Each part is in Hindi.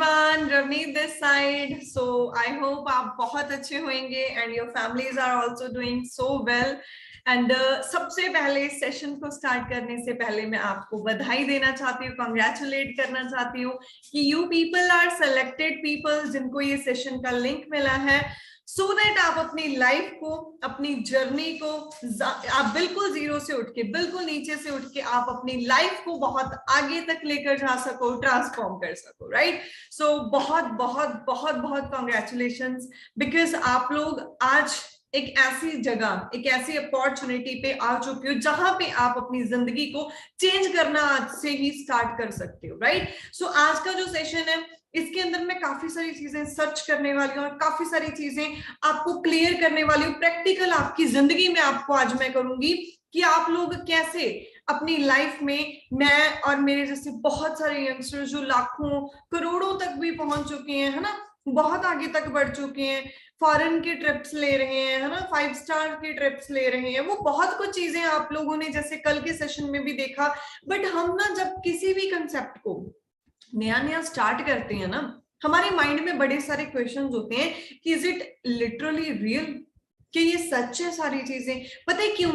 everyone, Ravneet this side. So I hope आप बहुत अच्छे होंगे and your families are also doing so well. And सबसे पहले इस सेशन को स्टार्ट करने से पहले मैं आपको बधाई देना चाहती हूँ, कॉन्ग्रेचुलेट करना चाहती हूँ कि you people are selected people जिनको ये सेशन का लिंक मिला है, सो दैट आप अपनी लाइफ को, अपनी जर्नी को आप बिल्कुल जीरो से उठ के, बिल्कुल नीचे से उठ के आप अपनी लाइफ को बहुत आगे तक लेकर जा सको, ट्रांसफॉर्म कर सको, राइट? सो बहुत बहुत बहुत बहुत कॉन्ग्रेचुलेशंस, बिकॉज आप लोग आज एक ऐसी जगह, एक ऐसी अपॉर्चुनिटी पे आ चुके हो जहां पे आप अपनी जिंदगी को चेंज करना आज से ही स्टार्ट कर सकते हो, राइट? सो आज का जो सेशन है इसके अंदर मैं काफी सारी चीजें सर्च करने वाली हूँ और काफी सारी चीजें आपको क्लियर करने वाली हूँ, प्रैक्टिकल आपकी जिंदगी में आपको आज मैं करूंगी कि आप लोग कैसे अपनी लाइफ में, मैं और मेरे जैसे बहुत सारे यंगस्टर्स जो लाखों करोड़ों तक भी पहुंच चुके हैं, है ना, बहुत आगे तक बढ़ चुके हैं, फॉरेन के ट्रिप्स ले रहे हैं, है ना, 5 स्टार के ट्रिप्स ले रहे हैं, वो बहुत कुछ चीजें आप लोगों ने जैसे कल के सेशन में भी देखा। बट हम ना जब किसी भी कंसेप्ट को नया नया स्टार्ट करते हैं ना, हमारे माइंड में बड़े सारे क्वेश्चंस होते हैं कि इज इट लिटरली रियल, कि ये सच है सारी चीजें? पता है क्यों?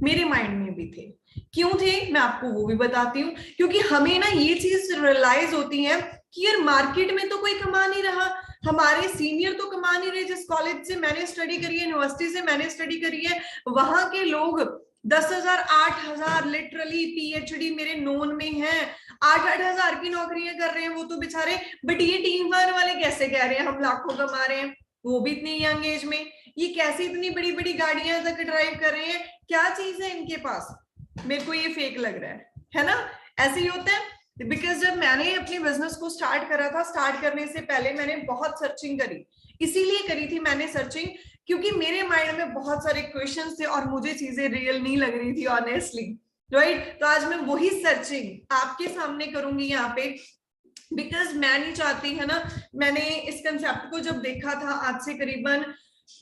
मेरे माइंड में भी थे। क्यों थे मैं आपको वो भी बताती हूँ। क्योंकि हमें ना ये चीज रियलाइज होती है कि यार मार्केट में तो कोई कमा नहीं रहा, हमारे सीनियर तो कमा नहीं रहे, जिस कॉलेज से मैंने स्टडी करी है, यूनिवर्सिटी से मैंने स्टडी करी है, वहां के लोग 10,000 8,000 लिटरली पीएचडी मेरे नोन में है, 8-8 हजार की नौकरियां कर रहे हैं वो तो बेचारे। बट ये टीम वन वाले कैसे कह रहे हैं हम लाखों कमा रहे हैं, वो भी इतनी यंग एज में, ये कैसे इतनी बड़ी बड़ी गाड़ियां तक ड्राइव कर रहे हैं, क्या चीज है इनके पास? मेरे को ये फेक लग रहा है ना? ऐसे ही होता है। बिकॉज जब मैंने अपने बिजनेस को स्टार्ट करा था, स्टार्ट करने से पहले मैंने बहुत सर्चिंग करी, इसीलिए करी थी मैंने सर्चिंग क्योंकि मेरे माइंड में बहुत सारे क्वेश्चंस थे और मुझे चीजें रियल नहीं लग रही थी ऑनेस्टली, राइट? तो आज मैं वही सर्चिंग आपके सामने करूंगी यहाँ पे, बिकॉज मैं नहीं चाहती, है ना, मैंने इस कंसेप्ट को जब देखा था आज से करीबन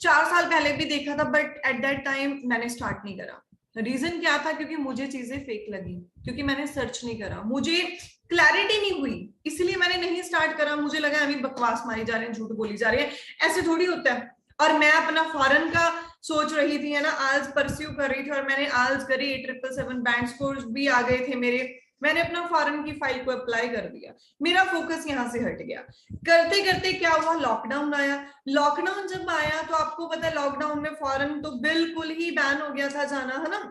4 साल पहले भी देखा था, बट एट दैट टाइम मैंने स्टार्ट नहीं करा। रीजन क्या था? क्योंकि मुझे चीजें फेक लगी, क्योंकि मैंने सर्च नहीं करा, मुझे क्लैरिटी नहीं हुई, इसलिए मैंने नहीं स्टार्ट करा। मुझे लगा अभी बकवास मारी जा रहे हैं, झूठ बोली जा रही है, ऐसे थोड़ी होता है। और मैं अपना फॉरेन का सोच रही थी, है ना, आल्स परस्यू कर रही थी और मैंने आल्स करी, 777 बैंक स्कोर्स भी आ गए थे मेरे, मैंने अपना फॉरेन की फाइल को अप्लाई कर दिया, मेरा फोकस यहाँ से हट गया। करते करते क्या हुआ? लॉकडाउन आया। लॉकडाउन जब आया तो आपको पता है लॉकडाउन में फॉरेन तो बिल्कुल ही बैन हो गया था जाना, है ना,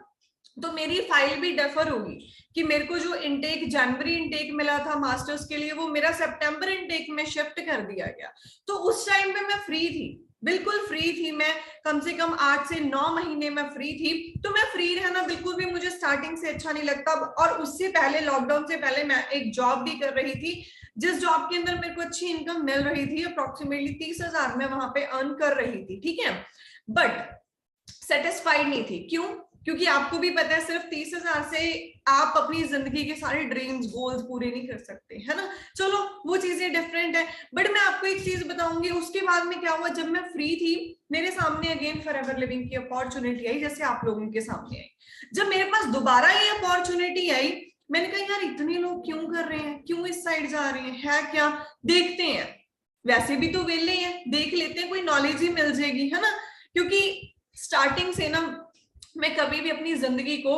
तो मेरी फाइल भी डेफर होगी कि मेरे को जो इनटेक जनवरी इनटेक मिला था मास्टर्स के लिए, वो मेरा सितंबर इनटेक में शिफ्ट कर दिया गया। तो उस टाइम पे मैं फ्री थी, बिल्कुल फ्री थी, मैं कम से कम 8 से 9 महीने में फ्री थी। तो मैं फ्री रहना बिल्कुल भी मुझे स्टार्टिंग से अच्छा नहीं लगता। और उससे पहले, लॉकडाउन से पहले, मैं एक जॉब भी कर रही थी, जिस जॉब के अंदर मेरे को अच्छी इनकम मिल रही थी, अप्रोक्सीमेटली 30,000 में वहां पे अर्न कर रही थी, ठीक है। बट सेटिस्फाइड नहीं थी। क्यों? क्योंकि आपको भी पता है सिर्फ 30,000 से आप अपनी जिंदगी के सारे ड्रीम्स, गोल्स पूरे नहीं कर सकते, है ना। चलो वो चीजें डिफरेंट है। बट मैं आपको एक चीज बताऊंगी, उसके बाद में क्या हुआ, जब मैं फ्री थी मेरे सामने अगेन फॉरएवर लिविंग की अपॉर्चुनिटी आई, जैसे आप लोगों के सामने आई। जब मेरे पास दोबारा ये अपॉर्चुनिटी आई, मैंने कहा यार इतने लोग क्यों कर रहे हैं, क्यों इस साइड जा रहे हैं, है क्या, देखते हैं, वैसे भी तो वेले हैं, देख लेते हैं, कोई नॉलेज ही मिल जाएगी, है ना। क्योंकि स्टार्टिंग से ना मैं कभी भी अपनी जिंदगी को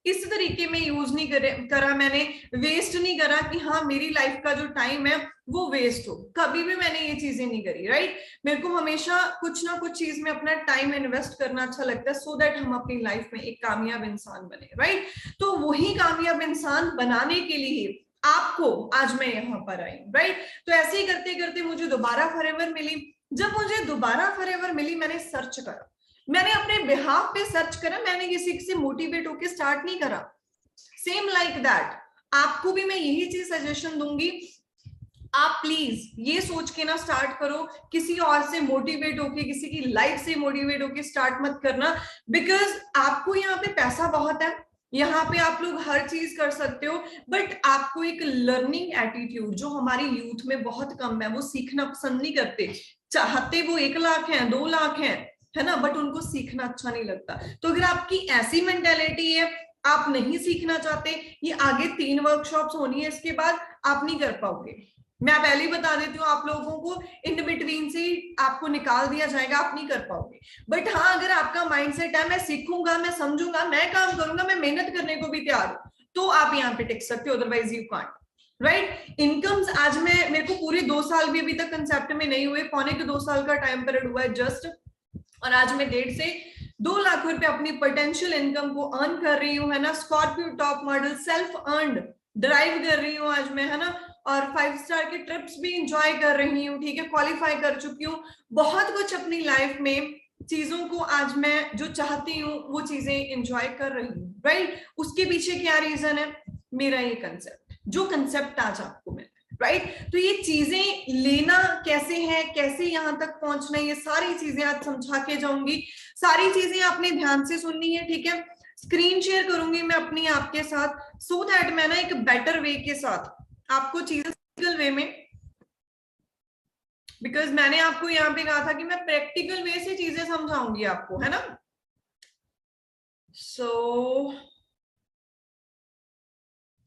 इस तरीके में यूज नहीं करा, मैंने वेस्ट नहीं करा कि हाँ मेरी लाइफ का जो टाइम है वो वेस्ट हो, कभी भी मैंने ये चीजें नहीं करी, राइट। मेरे को हमेशा कुछ ना कुछ चीज में अपना टाइम इन्वेस्ट करना अच्छा लगता है, सो दैट हम अपनी लाइफ में एक कामयाब इंसान बने, राइट। तो वही कामयाब इंसान बनाने के लिए आपको आज मैं यहाँ पर आई, राइट। तो ऐसे ही करते करते मुझे दोबारा फॉरएवर मिली। जब मुझे दोबारा फॉरएवर मिली, मैंने सर्च करा, मैंने अपने बिहाफ पे सर्च करा, मैंने किसी से मोटिवेट होकर स्टार्ट नहीं करा। सेम लाइक दैट आपको भी मैं यही चीज सजेशन दूंगी, आप प्लीज ये सोच के ना स्टार्ट करो, किसी और से मोटिवेट होके, किसी की लाइफ से मोटिवेट होके स्टार्ट मत करना। बिकॉज आपको यहाँ पे पैसा बहुत है, यहाँ पे आप लोग हर चीज कर सकते हो, बट आपको एक लर्निंग एटीट्यूड जो हमारी यूथ में बहुत कम है, वो सीखना पसंद नहीं करते, चाहते वो 1 लाख है, 2 लाख है ना, बट उनको सीखना अच्छा नहीं लगता। तो अगर आपकी ऐसी मेंटेलिटी है, आप नहीं सीखना चाहते, ये आगे 3 वर्कशॉप्स होनी है, इसके बाद आप नहीं कर पाओगे, मैं पहले ही बता देती हूँ, आप लोगों को इन बिटवीन से आपको निकाल दिया जाएगा, आप नहीं कर पाओगे। बट हाँ, अगर आपका माइंडसेट है मैं सीखूंगा, मैं समझूंगा, मैं काम करूंगा, मैं मेहनत करने को भी तैयार हूँ, तो आप यहाँ पे टिक सकते हो, otherwise you can't. Right. Incomes आज मैं, मेरे को पूरे 2 साल भी अभी तक कंसेप्ट में नहीं हुए, पौने के 2 साल का टाइम पीरियड हुआ है जस्ट, और आज मैं 1.5 से 2 लाख रुपए अपनी पोटेंशियल इनकम को अर्न कर रही हूँ, है ना। Scorpio top model self earned drive कर रही हूँ आज मैं, है ना। और 5 स्टार के ट्रिप्स भी इंजॉय कर रही हूँ, ठीक है, क्वालिफाई कर चुकी हूँ। बहुत कुछ अपनी लाइफ में चीजों को आज मैं जो चाहती हूँ वो चीजें इंजॉय कर रही हूँ। राइट। उसके पीछे क्या रीजन है? मेरा ये कंसेप्ट, जो कंसेप्ट आज आपको मिला, राइट। तो ये चीजें लेना कैसे है, कैसे यहां तक पहुंचना है, ये सारी चीजें आज समझा के जाऊंगी। सारी चीजें आपने ध्यान से सुननी है, ठीक है। स्क्रीन शेयर करूंगी मैं अपनी आपके साथ, सो दैट मैं ना एक बेटर वे के साथ आपको चीजें प्रैक्टिकल वे में, बिकॉज मैंने आपको यहाँ पे कहा था कि मैं प्रैक्टिकल वे से चीजें समझाऊंगी आपको, है ना। सो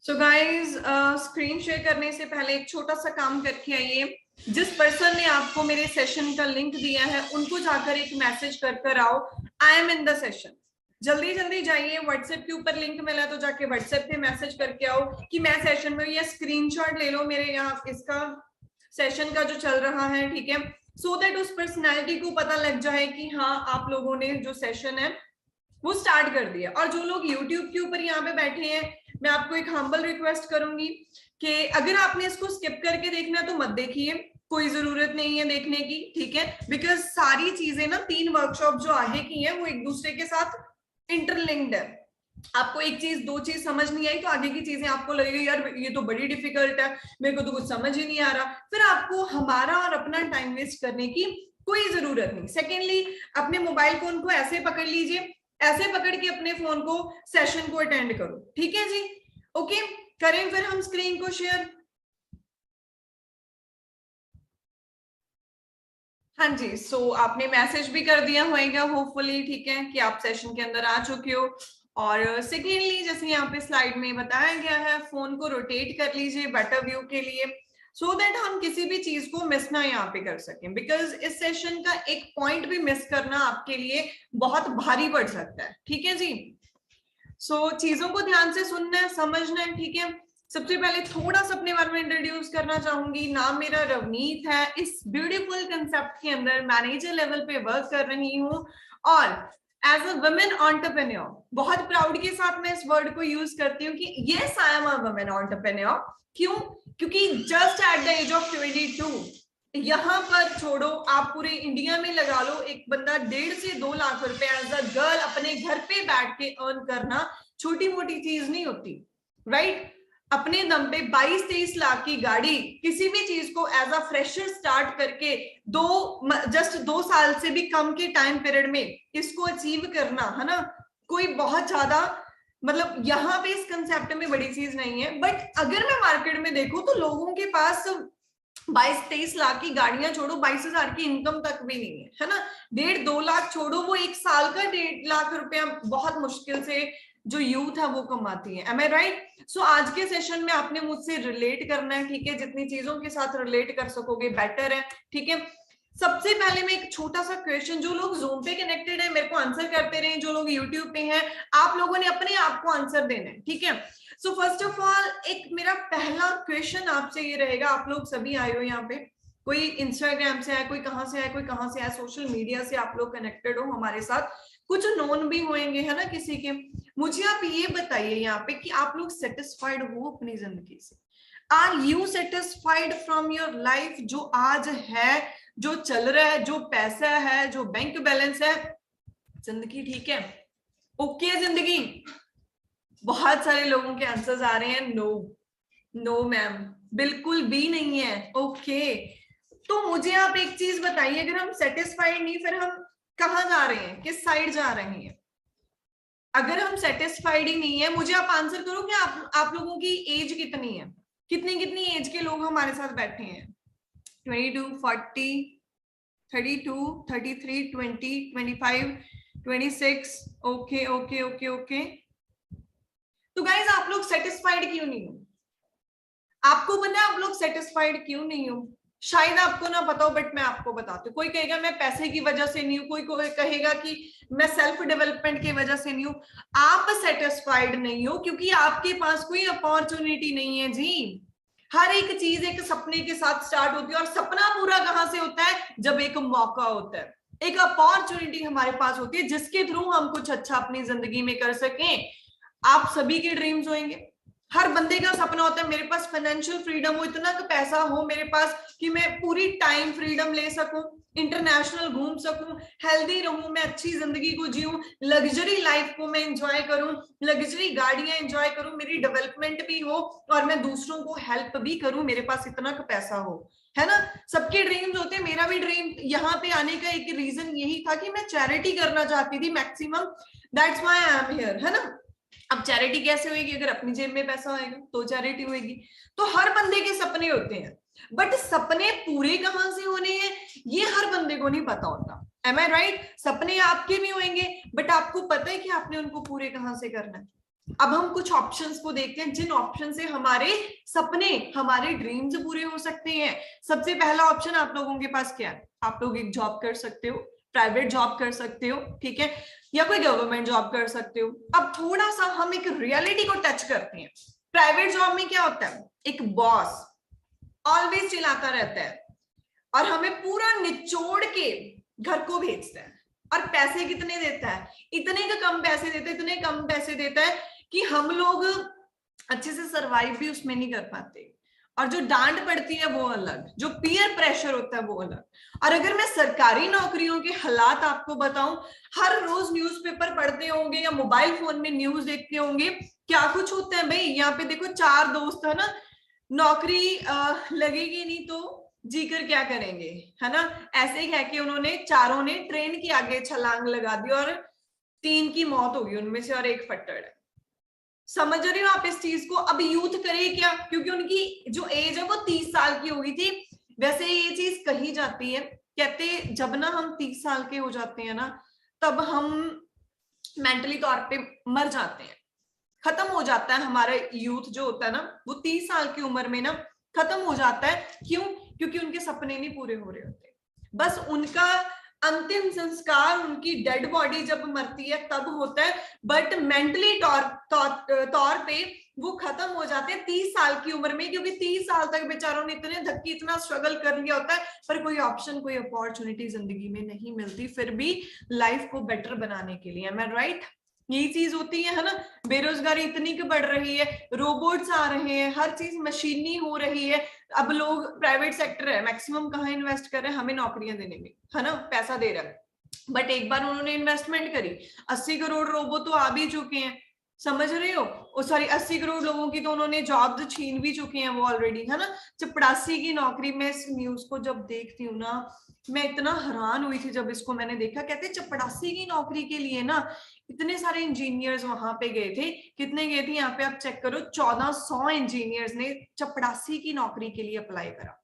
गाइज, स्क्रीन शेयर करने से पहले एक छोटा सा काम करके आइए। जिस पर्सन ने आपको मेरे सेशन का लिंक दिया है उनको जाकर एक मैसेज कर आओ, I am in the session. जल्दी जल्दी जाइए, व्हाट्सएप के ऊपर लिंक मिला तो जाके व्हाट्सएप पे मैसेज करके आओ कि मैं सेशन में, या स्क्रीनशॉट ले लो मेरे यहाँ इसका सेशन का जो चल रहा है, ठीक है। सो दैट उस पर्सनैलिटी को पता लग जाए कि हाँ, आप लोगों ने जो सेशन है वो स्टार्ट कर दिया। और जो लोग यूट्यूब के ऊपर यहाँ पे बैठे हैं, मैं आपको एक हम्बल रिक्वेस्ट करूंगी कि अगर आपने इसको स्किप करके देखना तो मत देखिए, कोई जरूरत नहीं है देखने की, ठीक है। बिकॉज सारी चीजें ना, 3 वर्कशॉप जो आगे की है वो एक दूसरे के साथ इंटरलिंक्ड है। आपको एक चीज 2 चीज समझ नहीं आई तो आगे की चीजें आपको लगेगी यार ये तो बड़ी डिफिकल्ट है, मेरे को तो कुछ समझ ही नहीं आ रहा, फिर आपको हमारा और अपना टाइम वेस्ट करने की कोई जरूरत नहीं। सेकेंडली, अपने मोबाइल फोन को ऐसे पकड़ लीजिए, ऐसे पकड़ के अपने फोन को सेशन को अटेंड करो, ठीक है जी। ओके, करें फिर हम स्क्रीन को शेयर। हाँ जी, सो आपने मैसेज भी कर दिया होगा होपफुली, ठीक है, कि आप सेशन के अंदर आ चुके हो। और सेकेंडली, जैसे यहाँ पे स्लाइड में बताया गया है, फोन को रोटेट कर लीजिए बेटर व्यू के लिए, सो दैट हम किसी भी चीज को मिस ना यहाँ पे कर सकें। बिकॉज इस सेशन का एक पॉइंट भी मिस करना आपके लिए बहुत भारी पड़ सकता है, ठीक है जी। सो चीजों को ध्यान से सुनना है, समझना है, ठीक है। सबसे पहले थोड़ा सा अपने बारे में इंट्रोड्यूस करना चाहूंगी। नाम मेरा रवनीत है, इस ब्यूटीफुल कंसेप्ट के अंदर मैनेजर लेवल पे वर्क कर रही हूँ, और एज अ वुमेन एंटरप्रेन्योर, बहुत प्राउड के साथ मैं इस वर्ड को यूज करती हूँ कि yes I am a women entrepreneur. क्यों? क्योंकि just at the age of 22, यहाँ पर छोड़ो, आप पूरे इंडिया में लगा लो, एक बंदा 1.5 से 2 लाख रुपए एज अ गर्ल अपने घर पे बैठ के अर्न करना छोटी मोटी चीज नहीं होती, राइट। अपने दम पे 22-23 लाख की गाड़ी, किसी भी चीज को एज अ फ्रेशर स्टार्ट करके जस्ट 2 साल से भी कम के टाइम पीरियड में इसको अचीव करना, है ना, कोई बहुत ज्यादा, मतलब यहाँ पे इस कंसेप्ट में बड़ी चीज नहीं है। बट अगर मैं मार्केट में देखूं तो लोगों के पास 22-23 लाख की गाड़ियां छोड़ो, 22,000 की इनकम तक भी नहीं है ना। 1.5-2 लाख छोड़ो, वो एक साल का 1.5 लाख रुपया बहुत मुश्किल से जो यूथ है वो कमाती है। एम आई राइट? सो आज के सेशन में आपने मुझसे रिलेट करना है, ठीक है, जितनी चीजों के साथ रिलेट कर सकोगे बेटर है, ठीक है। सबसे पहले मैं एक छोटा सा क्वेश्चन, जो लोग जूम पे कनेक्टेड है मेरे को आंसर करते रहे, जो लोग यूट्यूब पे हैं आप लोगों ने अपने आप को आंसर देना है, ठीक है। सो फर्स्ट ऑफ ऑल, एक मेरा पहला क्वेश्चन आपसे ये रहेगा, आप लोग सभी आए हो यहाँ पे, कोई इंस्टाग्राम से है, कोई कहाँ से है, कोई कहाँ से है, सोशल मीडिया से आप लोग कनेक्टेड हो हमारे साथ, कुछ नोन भी होंगे, है ना, किसी के। मुझे आप ये बताइए यहाँ पे कि आप लोग सेटिस्फाइड हो अपनी जिंदगी से? Are you satisfied from your life, जो आज है, जो चल रहा है, जो पैसा है, जो बैंक बैलेंस है, जिंदगी ठीक है, ओके है जिंदगी? बहुत सारे लोगों के आंसर्स आ रहे हैं नो, नो मैम, बिल्कुल भी नहीं है, ओके। तो मुझे आप एक चीज बताइए, अगर हम सेटिस्फाइड नहीं, फिर हम कहाँ जा रहे हैं, किस साइड जा रहे हैं? अगर हम सेटिस्फाइड ही नहीं है, मुझे आप आंसर करो कि आप लोगों की एज कितनी है, कितनी कितनी एज के लोग हमारे साथ बैठे हैं? 22, 40, 32, 33, 20, 25, 26, ओके ओके ओके ओके। तो गाइज, आप लोग सेटिस्फाइड क्यों नहीं हो? आपको पता है आप लोग सेटिस्फाइड क्यों नहीं हो? शायद आपको ना पता हो, बट मैं आपको बताती हूँ। कोई कहेगा मैं पैसे की वजह से नहीं हूँ, कोई कहेगा कि मैं सेल्फ डेवलपमेंट की वजह से नहीं हूँ। आप सेटिस्फाइड नहीं हो क्योंकि आपके पास कोई अपॉर्चुनिटी नहीं है जी। हर एक चीज एक सपने के साथ स्टार्ट होती है, और सपना पूरा कहां से होता है? जब एक मौका होता है, एक अपॉर्चुनिटी हमारे पास होती है जिसके थ्रू हम कुछ अच्छा अपनी जिंदगी में कर सकें। आप सभी के ड्रीम्स होंगे, हर बंदे का सपना होता है मेरे पास फाइनेंशियल फ्रीडम हो, इतना का पैसा हो मेरे पास कि मैं पूरी टाइम फ्रीडम ले सकूं, इंटरनेशनल घूम सकूं, हेल्दी रहूं, मैं अच्छी जिंदगी को जीऊं, लग्जरी लाइफ को मैं एंजॉय करूं, लग्जरी गाड़ियां एंजॉय करूं, मेरी डेवलपमेंट भी हो और मैं दूसरों को हेल्प भी करूं, मेरे पास इतना का पैसा हो, है ना। सबके ड्रीम्स होते हैं। मेरा भी ड्रीम यहाँ पे आने का एक रीजन यही था कि मैं चैरिटी करना चाहती थी maximum, that's why I am here, है ना। अब चैरिटी कैसे होगी? अगर अपनी जेब में पैसा आएगा तो चैरिटी होगी। तो हर बंदे के सपने होते हैं, बट सपने पूरे कहां से होने हैं ये हर बंदे को नहीं पता होता। एम आई राइट? सपने आपके भी होंगे, बट आपको पता है कि आपने उनको पूरे कहां से करना है। अब हम कुछ ऑप्शंस को देखते हैं जिन ऑप्शन से हमारे सपने, हमारे ड्रीम्स पूरे हो सकते हैं। सबसे पहला ऑप्शन आप लोगों के पास क्या है? आप लोग एक जॉब कर सकते हो, प्राइवेट जॉब कर सकते हो, ठीक है, या कोई गवर्नमेंट जॉब कर सकते हो। अब थोड़ा सा हम एक रियलिटी को टच करते हैं। प्राइवेट जॉब में क्या होता है? एक बॉस ऑलवेज चिल्लाता रहता है और हमें पूरा निचोड़ के घर को भेजता है, और पैसे कितने देता है? इतने का कम पैसे देता है, इतने कम पैसे देता है कि हम लोग अच्छे से सरवाइव भी उसमें नहीं कर पाते। और जो डांट पड़ती है वो अलग, जो पीयर प्रेशर होता है वो अलग। और अगर मैं सरकारी नौकरियों के हालात आपको बताऊं, हर रोज न्यूज़पेपर पढ़ते होंगे या मोबाइल फोन में न्यूज देखते होंगे, क्या कुछ होता है भाई। यहाँ पे देखो 4 दोस्त है ना, नौकरी लगेगी नहीं तो जीकर क्या करेंगे, है ना। ऐसे ही है कि उन्होंने चारों ने ट्रेन के आगे छलांग लगा दी और 3 की मौत होगी उनमें से, और एक फट्टड़ है। समझ रहे हो आप इस चीज को? अब यूथ करे क्या? क्योंकि उनकी जो एज है वो 30 साल की हो गई थी। वैसे ये चीज कही जाती है, कहते जब ना हम 30 साल के हो जाते हैं ना, तब हम मेंटली तौर पे मर जाते हैं, खत्म हो जाता है हमारा यूथ जो होता है ना, वो 30 साल की उम्र में ना खत्म हो जाता है। क्यों? क्योंकि उनके सपने नहीं पूरे हो रहे होते। बस उनका अंतिम संस्कार, उनकी डेड बॉडी जब मरती है तब होता है, बट मेंटली तौर पे वो खत्म हो जाते हैं 30 साल की उम्र में। क्योंकि 30 साल तक बेचारों ने इतने धक्के, इतना स्ट्रगल कर लिया होता है, पर कोई ऑप्शन, कोई अपॉर्चुनिटी जिंदगी में नहीं मिलती फिर भी लाइफ को बेटर बनाने के लिए। एम आई राइट? यही चीज होती है ना। बेरोजगारी इतनी की बढ़ रही है, रोबोट्स आ रहे हैं, हर चीज मशीनी हो रही है। अब लोग, प्राइवेट सेक्टर है मैक्सिमम कहाँ इन्वेस्ट कर रहे हैं? हमें नौकरियां देने में, है ना, पैसा दे रहा है। बट एक बार उन्होंने इन्वेस्टमेंट करी, 80 करोड़ रोबो तो आ भी चुके हैं, समझ रहे हो? और सॉरी, 80 करोड़ लोगों की तो उन्होंने जॉब छीन भी चुके हैं वो ऑलरेडी, है ना। चपड़ासी की नौकरी में, इस न्यूज को जब देखती हूँ ना, मैं इतना हैरान हुई थी जब इसको मैंने देखा। कहते चपड़ासी की नौकरी के लिए ना इतने सारे इंजीनियर्स वहां पे गए थे। कितने गए थे यहाँ पे आप चेक करो, 1400 इंजीनियर्स ने चपड़ासी की नौकरी के लिए अप्लाई करा।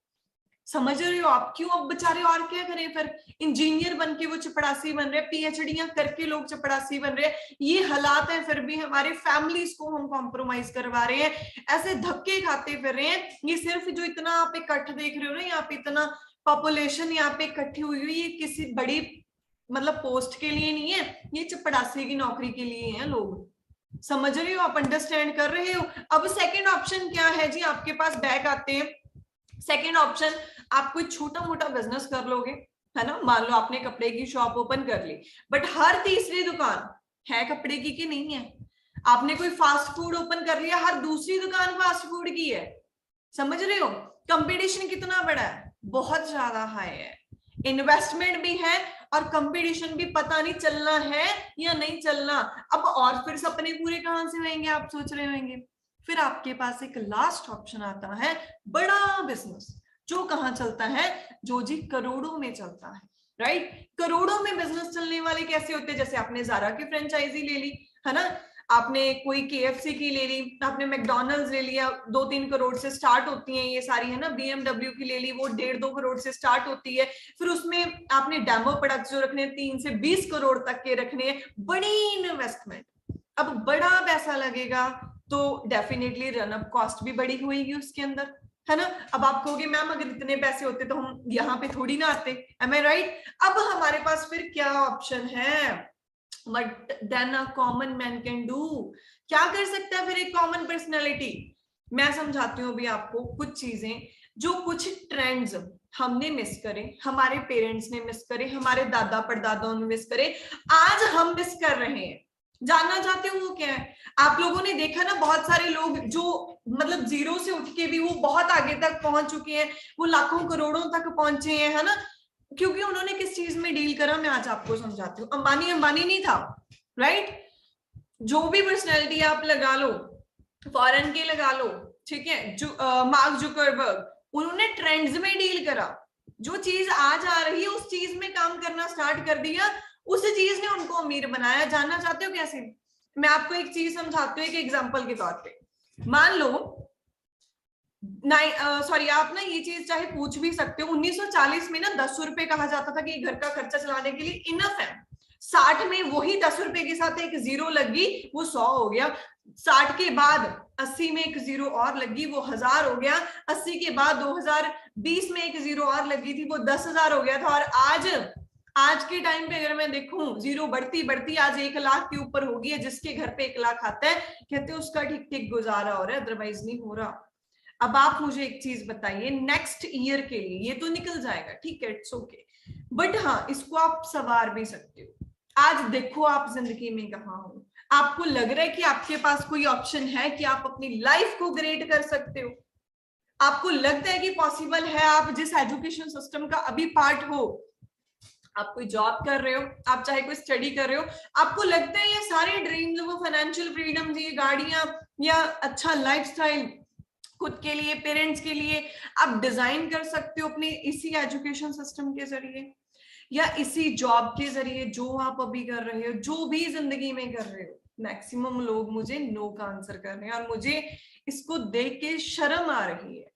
समझ रहे हो आप? क्यों? अब बेचारे और क्या करें फिर? इंजीनियर बन के वो चपड़ासी बन रहे, पीएचडीयां करके लोग चपड़ासी बन रहे। ये हालात है, फिर भी हमारे फैमिलीज को हम कॉम्प्रोमाइज करवा रहे हैं, ऐसे धक्के खाते फिर रहे हैं। ये सिर्फ जो इतना आप इकट्ठ देख रहे हो ना, यहाँ पे इतना पॉपुलेशन यहाँ पे इकट्ठी हुई हुई, ये किसी बड़ी मतलब पोस्ट के लिए नहीं है, ये चपड़ासी की नौकरी के लिए है लोग। समझ रहे हो आप? अंडरस्टैंड कर रहे हो? अब सेकेंड ऑप्शन क्या है जी आपके पास? बैक आते हैं। सेकेंड ऑप्शन, आप कोई छोटा मोटा बिजनेस कर लोगे, है ना। मान लो आपने कपड़े की शॉप ओपन कर ली, बट हर तीसरी दुकान है कपड़े की कि नहीं है। आपने कोई फास्ट फूड ओपन कर लिया, हर दूसरी दुकान फास्ट फूड की है। समझ रहे हो? कंपटीशन कितना बड़ा है? बहुत ज्यादा हाई है। इन्वेस्टमेंट भी है और कंपटीशन भी, पता नहीं चलना है या नहीं चलना। अब और फिर सपने पूरे कहां से होंगे आप सोच रहे होंगे। फिर आपके पास एक लास्ट ऑप्शन आता है, बड़ा बिजनेस, जो कहां चलता है? जो जी करोड़ों में चलता है, राइट। करोड़ों में बिजनेस चलने वाले कैसे होते हैं? जैसे आपने जारा की फ्रेंचाइजी ले ली, है ना, आपने कोई केएफसी की ले ली, आपने मैकडॉनल्ड्स ले लिया, 2-3 करोड़ से स्टार्ट होती हैं ये सारी, है ना। बीएमडब्ल्यू की ले ली, वो 1.5-2 करोड़ से स्टार्ट होती है। फिर उसमें आपने डेमो प्रोडक्ट्स जो रखने हैं 3 से 20 करोड़ तक के रखने हैं। बड़ी इन्वेस्टमेंट, अब बड़ा पैसा लगेगा, तो डेफिनेटली रनअप कॉस्ट भी बड़ी होगी उसके अंदर, है ना। अब आप कहोगे मैम अगर इतने पैसे होते तो हम यहाँ पे थोड़ी ना आते, एम आई राइट। अब हमारे पास फिर क्या ऑप्शन है, but then a common man can do, क्या कर सकता है फिर एक कॉमन पर्सनैलिटी। मैं समझाती हूँ अभी आपको कुछ चीजें, जो कुछ ट्रेंड्स हमने मिस करे, हमारे पेरेंट्स ने मिस करे, हमारे दादा परदादाओं ने मिस करे, आज हम मिस कर रहे हैं। जानना चाहते हो वो क्या है? आप लोगों ने देखा ना बहुत सारे लोग जो मतलब जीरो से उठ के भी वो बहुत आगे तक पहुंच चुके हैं, वो लाखों करोड़ों तक पहुंचे हैं, है ना। क्योंकि उन्होंने किस चीज में डील करा, मैं आज आपको समझाती हूँ। अंबानी अंबानी नहीं था, राइट। जो भी पर्सनैलिटी आप लगा लो, फॉरेन के लगा लो, ठीक है, जो मार्क जुकरबर्ग, उन्होंने ट्रेंड्स में डील करा। जो चीज आज आ रही है उस चीज में काम करना स्टार्ट कर दिया, उस चीज ने उनको अमीर बनाया। जानना चाहते हो कैसे? मैं आपको एक चीज समझाती हूँ एक एग्जांपल के तौर पे। मान लो सॉरी आप ना ये चीज चाहे पूछ भी सकते हो, 1940 में ना 10 रुपए कहा जाता था कि घर का खर्चा चलाने के लिए इनफ है। 60 में वही 10 रुपए के साथ एक जीरो लगी, वो 100 हो गया। 60 के बाद 80 में एक जीरो और लगी, वो 1000 हो गया। 80 के बाद 2020 में एक जीरो और लगी थी, वो 10,000 हो गया था। और आज के टाइम पे अगर मैं देखूं, जीरो बढ़ती बढ़ती आज 1 लाख के ऊपर हो गई है। जिसके घर पे 1 लाख आता है कहते हैं उसका ठीक ठीक गुजारा हो रहा है, अदरवाइज नहीं हो रहा। अब आप मुझे एक चीज बताइए, नेक्स्ट ईयर के लिए ये तो निकल जाएगा, ठीक है, इट्स ओके, बट हाँ इसको आप सवार भी सकते हो। आज देखो आप जिंदगी में कहाँ हो, आपको लग रहा है कि आपके पास कोई ऑप्शन है कि आप अपनी लाइफ को ग्रेट कर सकते हो? आपको लगता है कि पॉसिबल है? आप जिस एजुकेशन सिस्टम का अभी पार्ट हो, आप कोई जॉब कर रहे हो, आप चाहे कोई स्टडी कर रहे हो, आपको लगता है ये सारे ड्रीम्स, वो फाइनेंशियल फ्रीडम, ये गाड़ियां या अच्छा लाइफस्टाइल खुद के लिए, पेरेंट्स के लिए आप डिजाइन कर सकते हो अपने इसी एजुकेशन सिस्टम के जरिए या इसी जॉब के जरिए जो आप अभी कर रहे हो, जो भी जिंदगी में कर रहे हो? मैक्सिमम लोग मुझे नो का आंसर कर रहे हैं और मुझे इसको देख के शर्म आ रही है।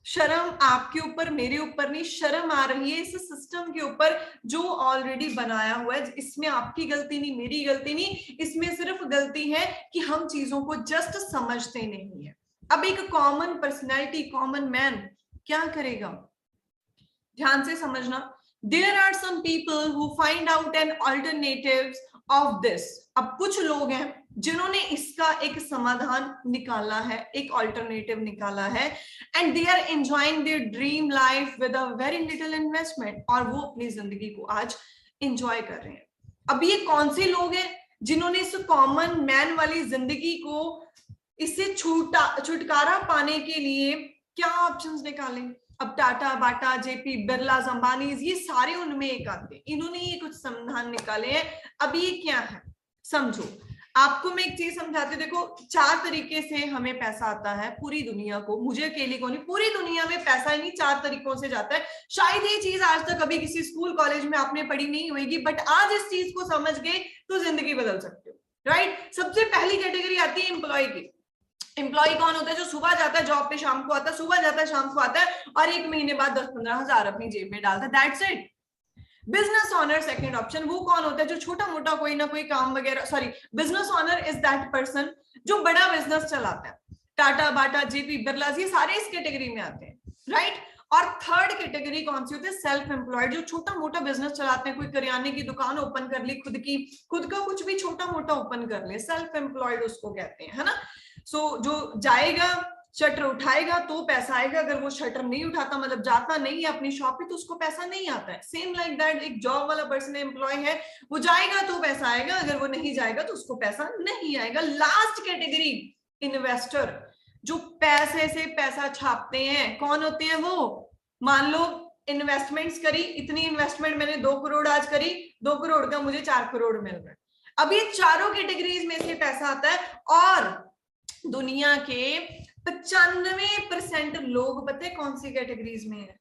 शर्म आपके ऊपर, मेरे ऊपर नहीं, शर्म आ रही है इस सिस्टम के ऊपर जो ऑलरेडी बनाया हुआ है। इसमें आपकी गलती नहीं, मेरी गलती नहीं, इसमें सिर्फ गलती है कि हम चीजों को जस्ट समझते नहीं है। अब एक कॉमन पर्सनैलिटी, कॉमन मैन क्या करेगा? ध्यान से समझना। There are some people who find out an alternative of this. अब कुछ लोग हैं जिन्होंने इसका एक समाधान निकाला है, एक ऑल्टरनेटिव निकाला है, and they are enjoying their dream life with a very little investment, और वो अपनी जिंदगी को आज एंजॉय कर रहे हैं। अब ये कौन से लोग हैं जिन्होंने इस कॉमन मैन वाली जिंदगी को, इससे छुटकारा पाने के लिए क्या ऑप्शंस निकाले? अब टाटा, बाटा, जेपी बिरला, अंबानी, ये सारे उनमें एक आते, इन्होंने ये कुछ समाधान निकाले हैं। अब ये क्या है समझो। आपको मैं एक चीज समझाती हूँ, देखो 4 तरीके से हमें पैसा आता है पूरी दुनिया को, मुझे अकेले को नहीं, पूरी दुनिया में पैसा ही नहीं 4 तरीकों से जाता है। शायद ये चीज आज तक कभी किसी स्कूल कॉलेज में आपने पढ़ी नहीं होगी, बट आज इस चीज को समझ गए तो जिंदगी बदल सकते हो, राइट। सबसे पहली कैटेगरी आती है एम्प्लॉय की। एम्प्लॉय कौन होता है? जो सुबह जाता है जॉब पे, शाम को आता है, सुबह जाता है शाम को आता है और 1 महीने बाद 10-15 हजार अपनी जेब में डालता है, that's it. Business honour second option, वो कौन होता है? जो छोटा मोटा कोई ना कोई काम वगैरह, sorry, business honour is that person जो बड़ा बिजनेस चलाता है। टाटा, बाटा, जेपी बिरला, ये सारे इस कैटेगरी में आते हैं, राइट। और थर्ड कैटेगरी कौन सी होती है? सेल्फ एम्प्लॉयड, जो छोटा मोटा बिजनेस चलाते हैं, कोई करियाने की दुकान ओपन कर ली खुद की, खुद का कुछ भी छोटा मोटा ओपन कर ले, सेल्फ एम्प्लॉयड उसको कहते हैं, है ना। सो जो जाएगा शटर उठाएगा तो पैसा आएगा, अगर वो शटर नहीं उठाता, मतलब जाता नहीं है अपनी शॉप पे, तो उसको पैसा नहीं आता है। सेम लाइक दैट एक जॉब वाला पर्सन एम्प्लॉय है, वो जाएगा तो पैसा आएगा, अगर वो नहीं जाएगा तो उसको पैसा नहीं आएगा। लास्ट कैटेगरी इन्वेस्टर, जो पैसे से पैसा छापते हैं। कौन होते हैं वो? मान लो इन्वेस्टमेंट्स करी, इतनी इन्वेस्टमेंट मैंने 2 करोड़ आज करी, 2 करोड़ का मुझे 4 करोड़ मिल रहा है। अब ये चारों कैटेगरीज में से पैसा आता है, और दुनिया के 95% लोग पता है कौन सी कैटेगरीज में है?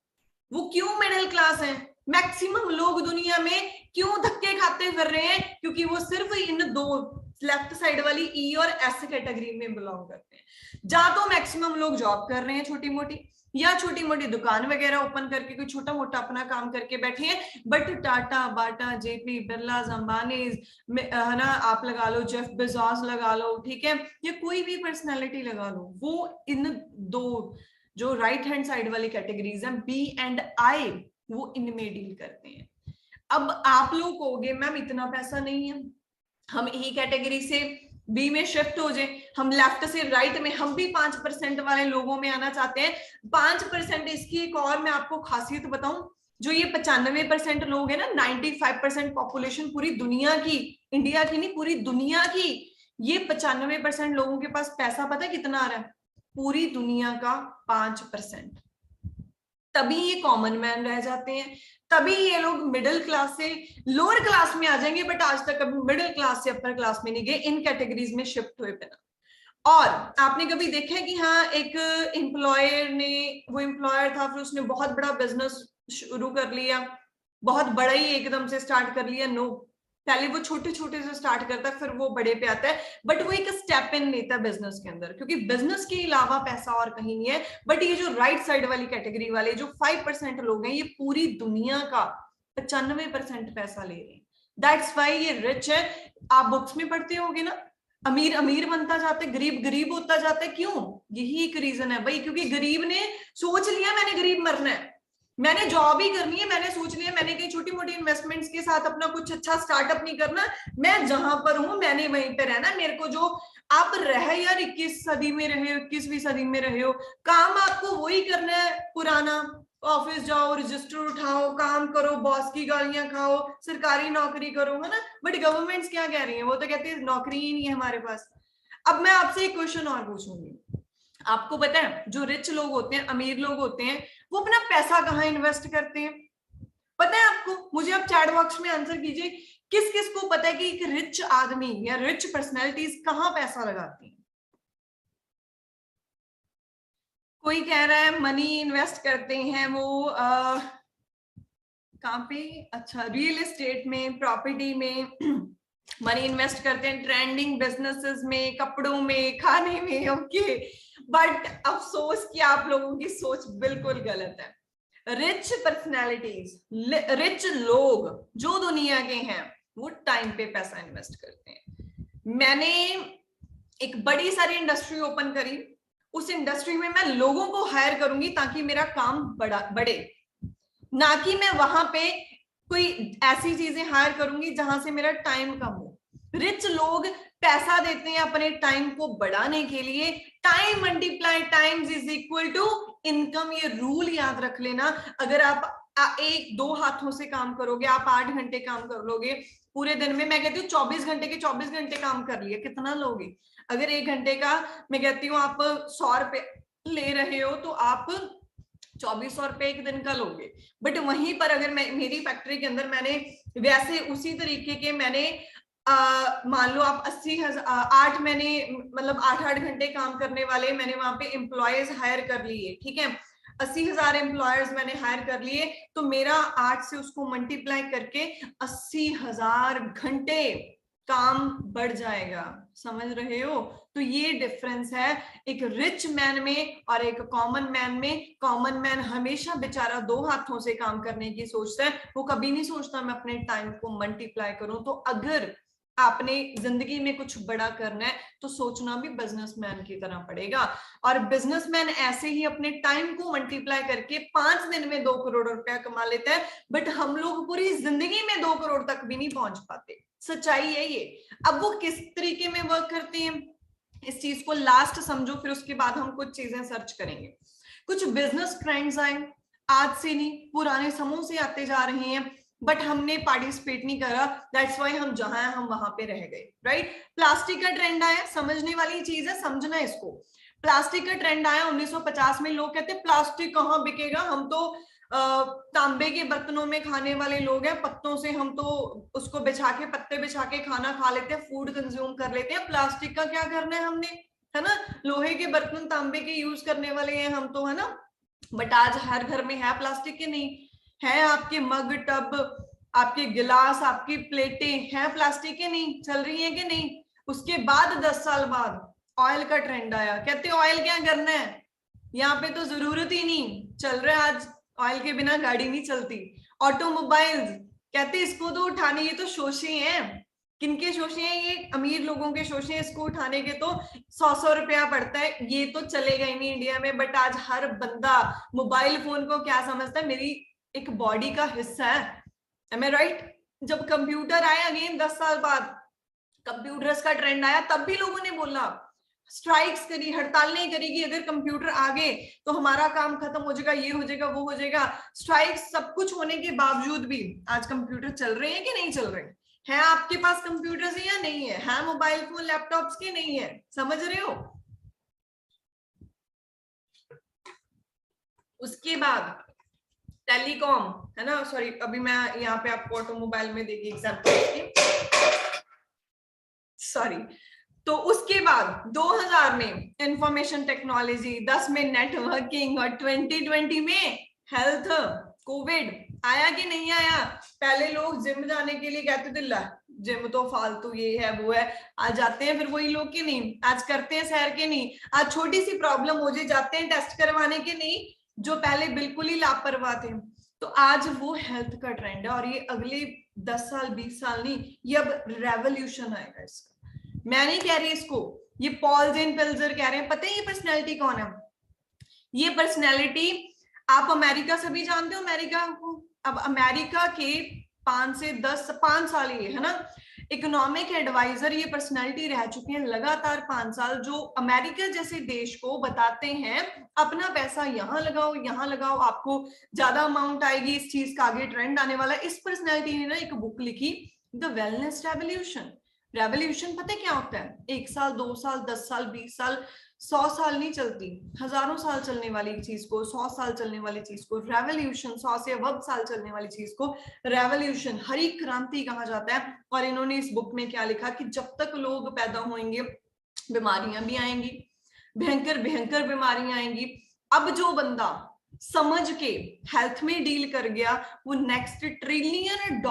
वो क्यों मिडिल क्लास हैं? मैक्सिमम लोग दुनिया में क्यों धक्के खाते फिर रहे हैं? क्योंकि वो सिर्फ इन 2 लेफ्ट साइड वाली ई और एस कैटेगरी में बिलोंग करते हैं। जहां तो मैक्सिमम लोग जॉब कर रहे हैं छोटी मोटी, या छोटी मोटी दुकान वगैरह ओपन करके कोई छोटा मोटा अपना काम करके बैठे हैं, but Tata, Bata, JP, Birla, Ambani, है ना, आप लगा लो जेफ बेजोस लगा लो, ठीक है, या कोई भी पर्सनैलिटी लगा लो, वो इन दो जो राइट हैंड साइड वाली कैटेगरीज हैं बी एंड आई, वो इनमें डील करते हैं। अब आप लोग कहोगे मैम इतना पैसा नहीं है, हम ई कैटेगरी से बी में शिफ्ट हो जाए, हम लेफ्ट से राइट में, हम भी 5% वाले लोगों में आना चाहते हैं। 5% इसकी एक और मैं आपको खासियत बताऊं, जो ये 95% लोग हैं ना, 95% पॉपुलेशन पूरी दुनिया की, इंडिया की नहीं पूरी दुनिया की, ये 95% लोगों के पास पैसा पता है कितना आ रहा है? पूरी दुनिया का 5%। तभी ये कॉमन मैन रह जाते हैं, तभी ये लोग मिडिल क्लास से लोअर क्लास में आ जाएंगे, बट आज तक कभी मिडिल क्लास से अपर क्लास में नहीं गए इन कैटेगरीज में शिफ्ट हुए बिना। और आपने कभी देखा है कि हाँ एक एम्प्लॉयर ने, वो एम्प्लॉयर था, फिर उसने बहुत बड़ा बिजनेस शुरू कर लिया, बहुत बड़ा ही एकदम से स्टार्ट कर लिया? नो, पहले वो छोटे छोटे से स्टार्ट करता है, फिर वो बड़े पे आता है, बट वो एक स्टेप इन लेता है बिजनेस के अंदर, क्योंकि बिजनेस के अलावा पैसा और कहीं नहीं है। बट ये जो राइट साइड वाली कैटेगरी वाले जो 5% लोग हैं, ये पूरी दुनिया का 95% पैसा ले रहे हैं। दैट्स वाई ये रिच है। आप बुक्स में पढ़ते होगे ना, अमीर अमीर बनता जाता है, गरीब गरीब होता जाता है, क्यों? यही एक रीजन है भाई, क्योंकि गरीब ने सोच लिया मैंने गरीब मरना है, मैंने जॉब ही करनी है, मैंने सोच लिया मैंने कहीं छोटी मोटी इन्वेस्टमेंट्स के साथ अपना कुछ अच्छा स्टार्टअप नहीं करना, मैं जहां पर हूं मैंने वहीं पे रहना, मेरे को जो आप रहे यार 21 सदी में रहे हो, 21वीं सदी में रहे हो, काम आपको वही करना है पुराना, ऑफिस जाओ, रजिस्टर उठाओ, काम करो, बॉस की गालियां खाओ, सरकारी नौकरी करो, है ना। बट गवर्नमेंट्स क्या कह रही है? वो तो कहती है नौकरी ही नहीं है हमारे पास। अब मैं आपसे एक क्वेश्चन और पूछूंगी, आपको पता है जो रिच लोग होते हैं, अमीर लोग होते हैं, वो अपना पैसा कहाँ इन्वेस्ट करते हैं? पता है आपको? मुझे आप चैट बॉक्स में आंसर कीजिए, किस किस को पता है कि एक रिच आदमी या रिच पर्सनैलिटीज कहाँ पैसा लगाती हैं? कोई कह रहा है मनी इन्वेस्ट करते हैं वो कहाँ पे? अच्छा, रियल एस्टेट में, प्रॉपर्टी में मनी इन्वेस्ट करते हैं, ट्रेंडिंग बिजनेसेस में, कपड़ों में, खाने में, ओके। बट अफसोस कि आप लोगों की सोच बिल्कुल गलत है। रिच पर्सनैलिटीज, रिच लोग जो दुनिया के हैं, वो टाइम पे पैसा इन्वेस्ट करते हैं। मैंने एक बड़ी सारी इंडस्ट्री ओपन करी, उस इंडस्ट्री में मैं लोगों को हायर करूंगी ताकि मेरा काम बढ़े, ना कि मैं वहां पे कोई ऐसी चीजें हायर करूंगी जहां से मेरा टाइम कम हो। रिच लोग पैसा देते हैं अपने टाइम को बढ़ाने के लिए। Time multiply times is equal to income, ये रूल याद रख लेना। अगर आप एक दो हाथों से काम करोगे, आप 8 घंटे काम कर लोगे पूरे दिन में, मैं कहती हूँ 24 घंटे के 24 घंटे काम कर लिए, कितना लोगे? अगर 1 घंटे का मैं कहती हूँ आप 100 रुपए ले रहे हो, तो आप 2400 रुपए एक दिन का लोगे। बट वहीं पर अगर मैं मेरी फैक्ट्री के अंदर मैंने वैसे उसी तरीके के मैंने मान लो आप 8 मैंने मतलब 8 घंटे काम करने वाले मैंने वहां पे एम्प्लॉयज हायर कर लिए, ठीक है, 80,000 एम्प्लॉयर्स मैंने हायर कर लिए, तो मेरा 8 से उसको मल्टीप्लाई करके 80,000 घंटे काम बढ़ जाएगा। समझ रहे हो? तो ये डिफरेंस है एक रिच मैन में और एक कॉमन मैन में। कॉमन मैन हमेशा बेचारा 2 हाथों से काम करने की सोचता है, वो कभी नहीं सोचता मैं अपने टाइम को मल्टीप्लाई करूं। तो अगर आपने जिंदगी में कुछ बड़ा करना है तो सोचना भी बिजनेसमैन की तरह पड़ेगा। और बिजनेसमैन ऐसे ही अपने टाइम को मल्टीप्लाई करके 5 दिन में 2 करोड़ रुपया कमा लेता है, बट हम लोग पूरी जिंदगी में 2 करोड़ तक भी नहीं पहुंच पाते। सच्चाई है ये। अब वो किस तरीके में वर्क करते हैं, इस चीज को लास्ट समझो, फिर उसके बाद हम कुछ चीजें सर्च करेंगे। कुछ बिजनेस ट्रेंड्स आए, आज से नहीं पुराने समूह से आते जा रहे हैं, बट हमने पार्टिसिपेट नहीं करा, दैट्स वाई हम जहां हैं हम वहां पे रह गए, राइट। प्लास्टिक का ट्रेंड आया, समझने वाली चीज है, समझना इसको। प्लास्टिक का ट्रेंड आया 1950 में, लोग कहते प्लास्टिक कहाँ बिकेगा, हम तो तांबे के बर्तनों में खाने वाले लोग हैं, पत्तों से हम तो उसको बिछा के, पत्ते बिछा के खाना खा लेते हैं, फूड कंज्यूम कर लेते हैं, प्लास्टिक का क्या करना है हमने, है ना। लोहे के बर्तन तांबे के यूज करने वाले हैं हम तो, है ना। बट आज हर घर में है प्लास्टिक के? नहीं है। आपके मग टब, आपके गिलास, आपकी प्लेटें हैं प्लास्टिक के? नहीं। चल रही है कि नहीं? उसके बाद 10 साल बाद ऑयल का ट्रेंड आया, कहते ऑयल क्या करना है, यहाँ पे तो जरूरत ही नहीं, चल रहा है आज, ऑयल के बिना गाड़ी नहीं चलती। ऑटोमोबाइल्स कहते इसको तो उठाने, ये तो शोषे हैं। किनके शोषे हैं ये? अमीर लोगों के शोषे हैं। इसको उठाने के तो 100 रुपया पड़ता है, ये तो चलेगा ही नहीं इंडिया में। बट आज हर बंदा मोबाइल फोन को क्या समझता है? मेरी एक बॉडी का हिस्सा है। एम आई राइट? जब कंप्यूटर आया अगेन 10 साल बाद, कंप्यूटर्स का ट्रेंड आया, तब भी लोगों ने बोला, स्ट्राइक्स करी, हड़तालें करी कि अगर कंप्यूटर आ गए तो हमारा काम खत्म हो जाएगा, ये हो जाएगा, वो हो जाएगा। स्ट्राइक्स सब कुछ होने के बावजूद भी आज कंप्यूटर चल रहे हैं कि नहीं चल रहे हैं? आपके पास कंप्यूटर्स है या नहीं है मोबाइल फोन लैपटॉप्स की नहीं है? समझ रहे हो? उसके बाद टेलीकॉम है ना, सॉरी अभी मैं यहाँ पे आपको ऑटोमोबाइल में देखिए एग्जाम्पल, सॉरी। तो उसके बाद 2000 में इंफॉर्मेशन टेक्नोलॉजी, 10 में नेटवर्किंग और 2020 में हेल्थ। कोविड आया कि नहीं आया? पहले लोग जिम जाने के लिए कहते थे ला जिम तो फालतू, ये है वो है। आज जाते हैं फिर वही लोग के नहीं, आज करते हैं सैर के नहीं, आज छोटी सी प्रॉब्लम हो जाए जाते हैं टेस्ट करवाने के नहीं, जो पहले बिल्कुल ही लापरवाह थे। तो आज वो हेल्थ का ट्रेंड है और ये अगले 10 साल 20 साल नहीं, ये अब रेवोल्यूशन आएगा इसका। मैं नहीं कह रही इसको, ये पॉल जेन पिल्जर कह रहे हैं। पता है ये पर्सनैलिटी कौन है? ये पर्सनैलिटी आप अमेरिका से भी जानते हो, अमेरिका को। अब अमेरिका के 5 साल ये है ना इकोनॉमिक एडवाइजर, ये पर्सनैलिटी रह चुके हैं लगातार 5 साल, जो अमेरिका जैसे देश को बताते हैं अपना पैसा यहाँ लगाओ, यहाँ लगाओ, आपको ज्यादा अमाउंट आएगी, इस चीज का आगे ट्रेंड आने वाला है। इस पर्सनैलिटी ने ना एक बुक लिखी, द वेलनेस रेवोल्यूशन। रेवोल्यूशन पता है क्या होता है? 1 साल 2 साल 10 साल 20 साल 100 साल नहीं चलती, हजारों साल चलने वाली चीज को, 100 साल चलने वाली चीज को रेवोल्यूशन, 100 से अब साल चलने वाली चीज को रेवोल्यूशन, हरी क्रांति कहा जाता है। और इन्होंने इस बुक में क्या लिखा कि जब तक लोग पैदा होंगे बीमारियां भी आएंगी, भयंकर भयंकर बीमारियां आएंगी। अब जो बंदा समझ के हेल्थ में डील कर गया, वो नेक्स्ट $1 ट्रिलियन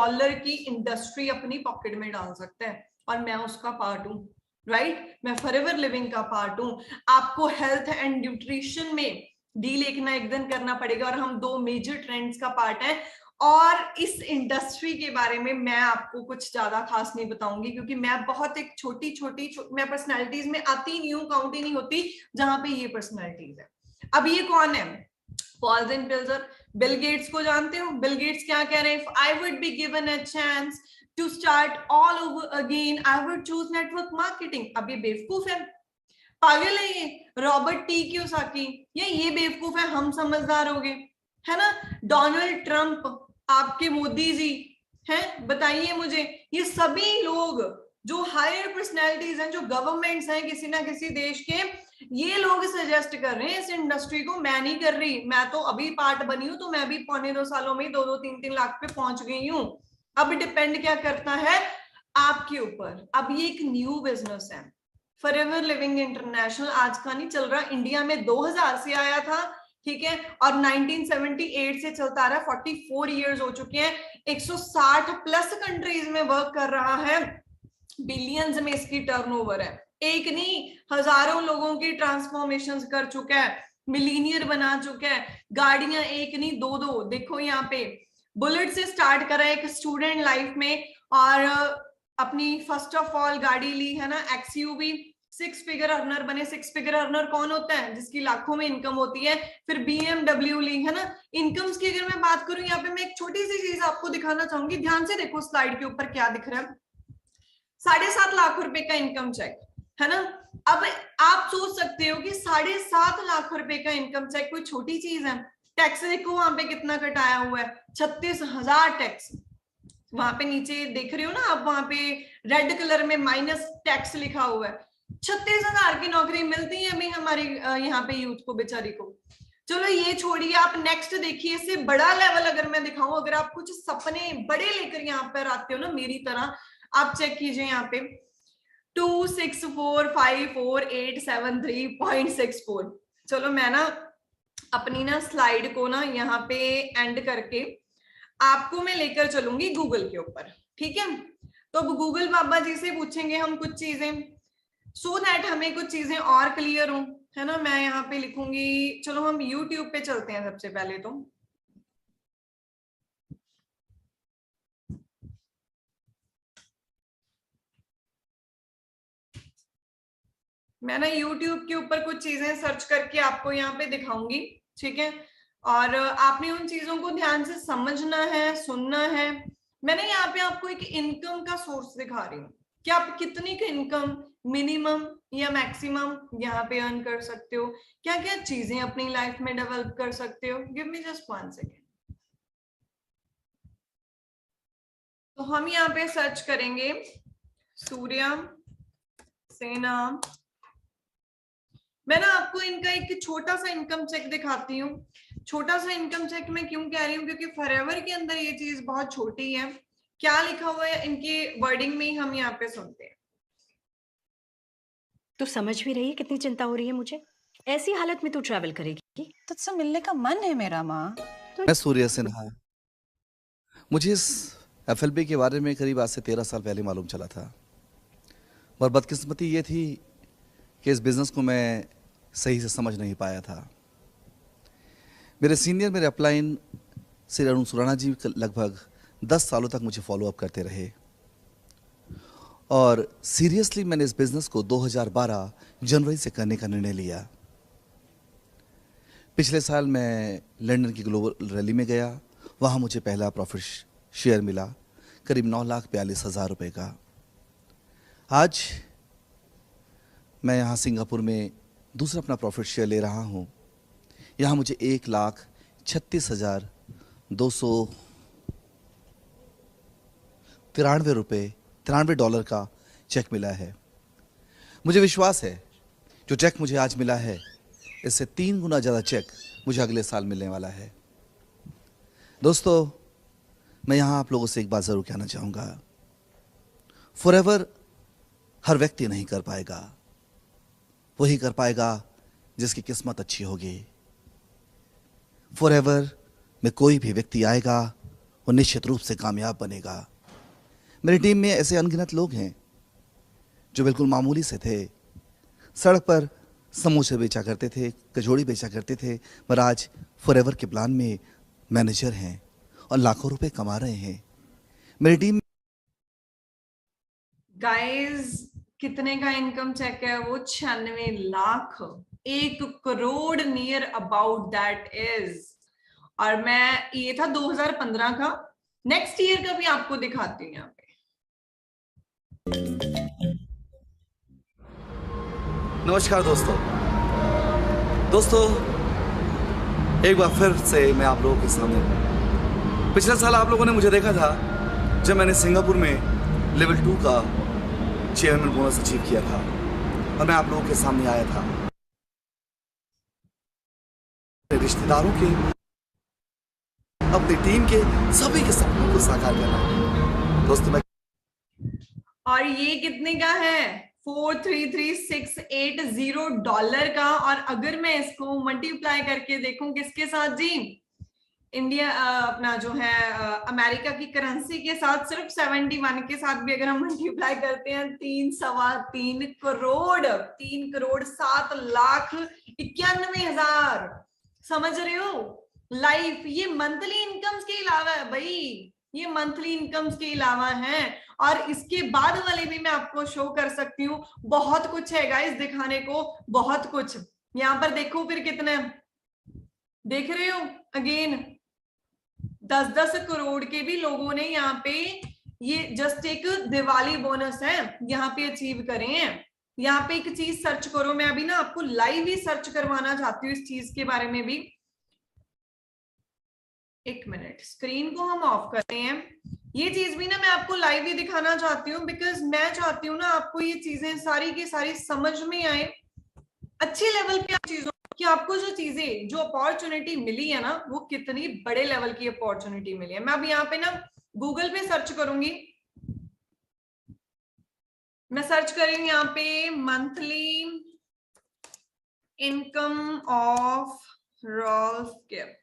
की इंडस्ट्री अपनी पॉकेट में डाल सकता है। और मैं उसका पार्ट हूं, राइट? मैं फॉरएवर लिविंग का पार्ट हूं। आपको हेल्थ एंड न्यूट्रिशन में डील एक ना एक दिन करना पड़ेगा और हम 2 मेजर ट्रेंड्स का पार्ट हैं। और इस इंडस्ट्री के बारे में मैं आपको कुछ ज्यादा खास नहीं बताऊंगी, क्योंकि मैं बहुत एक छोटी मैं पर्सनैलिटीज में आती नहीं हूँ, काउंट ही नहीं होती जहां पे ये पर्सनैलिटीज है। अब ये कौन है? पॉल जेन पिल्जर। बिल गेट्स को जानते हो? बिल गेट्स क्या कह रहे हैं? If I would be given a chance to start all over again, I would choose network marketing। अब ये बेवकूफ है, पागल है ये। रॉबर्ट टी कियोसाकी, ये बेवकूफ है, हम समझदार हो गए, है ना? डोनाल्ड ट्रंप, आपके मोदी जी हैं, बताइए मुझे, ये सभी लोग जो हायर पर्सनैलिटीज हैं, जो गवर्नमेंट्स हैं किसी ना किसी देश के, ये लोग सजेस्ट कर रहे हैं इस इंडस्ट्री को। मैं नहीं कर रही, मैं तो अभी पार्ट बनी हूं, तो मैं भी 2.25 सालों में 2-2, 3-3 लाख पे पहुंच गई हूँ। अब डिपेंड क्या करता है? आपके ऊपर। अब ये एक न्यू बिजनेस है, फॉरएवर लिविंग इंटरनेशनल आज का नहीं चल रहा, इंडिया में 2000 से आया था, ठीक है, और 1978 से चलता रहा, 44 इयर्स हो चुके हैं, 160 प्लस कंट्रीज में वर्क कर रहा है, बिलियंस में इसकी टर्नओवर है, एक नहीं हजारों लोगों की ट्रांसफॉर्मेशन कर चुका है, मिलीनियर बना चुका है, गाड़ियां एक नहीं 2-2, देखो यहाँ पे बुलेट से स्टार्ट करा एक स्टूडेंट लाइफ में, और अपनी फर्स्ट ऑफ ऑल गाड़ी ली है ना एक्सयूवी, 6 फिगर अर्नर बने। 6 फिगर अर्नर कौन होता है? जिसकी लाखों में इनकम होती है। फिर BMW ली है ना। इनकम्स की अगर मैं बात करूं, यहाँ पे मैं एक छोटी सी चीज आपको दिखाना चाहूंगी, ध्यान से देखो स्लाइड के ऊपर क्या दिख रहा है। 7.5 लाख रुपए का इनकम चेक है ना। अब आप सोच सकते हो कि 7.5 लाख रुपए का इनकम चेक कोई छोटी चीज है? टैक्स देखो वहां पे कितना कटाया हुआ है, 36,000 टैक्स। वहां पे नीचे देख रहे हो ना आप, वहां पे रेड कलर में माइनस टैक्स लिखा हुआ है। 36,000 की नौकरी मिलती है अभी हमारे यहाँ पे यूथ को, बेचारी को। चलो ये छोड़िए, आप नेक्स्ट देखिए, इससे बड़ा लेवल अगर मैं दिखाऊं, अगर आप कुछ सपने बड़े लेकर यहाँ पर आते हो ना मेरी तरह, आप चेक कीजिए यहाँ पे 2645487 3.64। चलो मैं ना अपनी ना स्लाइड को ना यहाँ पे एंड करके आपको मैं लेकर चलूंगी गूगल के ऊपर, ठीक है? तो अब गूगल बाबा जी से पूछेंगे हम कुछ चीजें, सो दैट हमें कुछ चीजें और क्लियर हो, है ना। मैं यहाँ पे लिखूंगी, चलो हम YouTube पे चलते हैं सबसे पहले तो। मैं ना YouTube के ऊपर कुछ चीजें सर्च करके आपको यहाँ पे दिखाऊंगी, ठीक है। और आपने उन चीजों को ध्यान से समझना है, सुनना है। मैंने यहाँ पे आपको एक इनकम का सोर्स दिखा रही हूँ कि आप कितनी का इनकम मिनिमम या मैक्सिमम यहाँ पे अर्न कर सकते हो, क्या क्या चीजें अपनी लाइफ में डेवलप कर सकते हो। Give me just 1 second. तो हम यहाँ पे सर्च करेंगे सूर्या सेना। मैं ना आपको इनका एक छोटा सा इनकम चेक दिखाती हूँ। छोटा सा इनकम चेक मैं क्यों कह रही हूँ, क्योंकि फॉरएवर के अंदर ये चीज बहुत छोटी है। क्या लिखा हुआ है इनकी वर्डिंग में ही हम यहाँ पे सुनते हैं। तू समझ भी रही है कितनी चिंता हो रही है मुझे। ऐसी हालत में तू ट्रैवल करेगी? तुझसे मिलने का मन है मेरा माँ। मैं सूर्य सिन्हा। मुझे इस एफएलबी के बारे में करीब आज से 13 साल पहले मालूम चला था, और बदकिस्मती ये थी कि इस बिज़नेस को मैं सही से समझ नहीं पाया था। मेरे सीनियर, मेरे अपलाइन श्री अरुण सुराना जी लगभग 10 सालों तक मुझे फॉलो अप करते रहे, और सीरियसली मैंने इस बिज़नेस को 2012 जनवरी से करने का निर्णय लिया। पिछले साल मैं लंदन की ग्लोबल रैली में गया। वहाँ मुझे पहला प्रॉफिट शेयर मिला, करीब 9,42,000 रुपये का। आज मैं यहाँ सिंगापुर में दूसरा अपना प्रॉफिट शेयर ले रहा हूँ। यहाँ मुझे 1,36,293 रुपये 93 डॉलर का चेक मिला है। मुझे विश्वास है जो चेक मुझे आज मिला है, इससे 3 गुना ज़्यादा चेक मुझे अगले साल मिलने वाला है। दोस्तों, मैं यहाँ आप लोगों से एक बात ज़रूर कहना चाहूँगा। फॉरएवर हर व्यक्ति नहीं कर पाएगा, वही कर पाएगा जिसकी किस्मत अच्छी होगी। फॉरएवर में कोई भी व्यक्ति आएगा, वो निश्चित रूप से कामयाब बनेगा। मेरी टीम में ऐसे अनगिनत लोग हैं जो बिल्कुल मामूली से थे, सड़क पर समोसे बेचा करते थे, कचौड़ी बेचा करते थे, पर आज फॉरएवर के प्लान में मैनेजर हैं और लाखों रुपए कमा रहे हैं। मेरी टीम गाइस, कितने का इनकम चेक है वो? 96 lakh, 1 crore near about that is. और मैं, ये था 2015 का। नेक्स्ट ईयर का भी आपको दिखाती हूँ यहाँ पे। नमस्कार दोस्तों, एक बार फिर से मैं आप लोगों के सामने हूं। पिछले साल आप लोगों ने मुझे देखा था जब मैंने सिंगापुर में लेवल 2 का चेयरमैन बोनस अचीव किया था, और मैं आप लोगों के सामने आया था अपने रिश्तेदारों के, अपनी टीम के, सभी के सपनों को साकार करना। दोस्तों, मैं और ये कितने का है? 433,680 डॉलर का। और अगर मैं इसको मल्टीप्लाई करके देखूं किसके साथ जी? इंडिया, अपना जो है अमेरिका की करेंसी के साथ, सिर्फ 71 के साथ भी अगर हम मल्टीप्लाई करते हैं, 3 करोड़ 7,91,000। समझ रहे हो? लाइफ, ये मंथली इनकम्स के अलावा है भाई, ये मंथली इनकम्स के अलावा है। और इसके बाद वाले भी मैं आपको शो कर सकती हूँ। बहुत कुछ है गाइस दिखाने को, बहुत कुछ। यहाँ पर देखो फिर कितने देख रहे हो। अगेन 10-10 करोड़ के भी लोगों ने यहाँ पे, ये जस्ट एक दिवाली बोनस है, यहाँ पे अचीव करे हैं। यहाँ पे एक चीज सर्च करो, मैं अभी ना आपको लाइव ही सर्च करवाना चाहती हूँ इस चीज के बारे में भी। एक मिनट, स्क्रीन को हम ऑफ करते हैं। ये चीज भी ना मैं आपको लाइव ही दिखाना चाहती हूँ, बिकॉज मैं चाहती हूँ ना आपको ये चीजें सारी की सारी समझ में आए, अच्छे लेवल पे चीजों कि आपको जो चीजें, जो अपॉर्चुनिटी मिली है ना, वो कितनी बड़े लेवल की अपॉर्चुनिटी मिली है। मैं अब यहाँ पे ना गूगल पे सर्च करूंगी, मैं सर्च करेंगे यहाँ पे monthly income of Rolf Gibbs.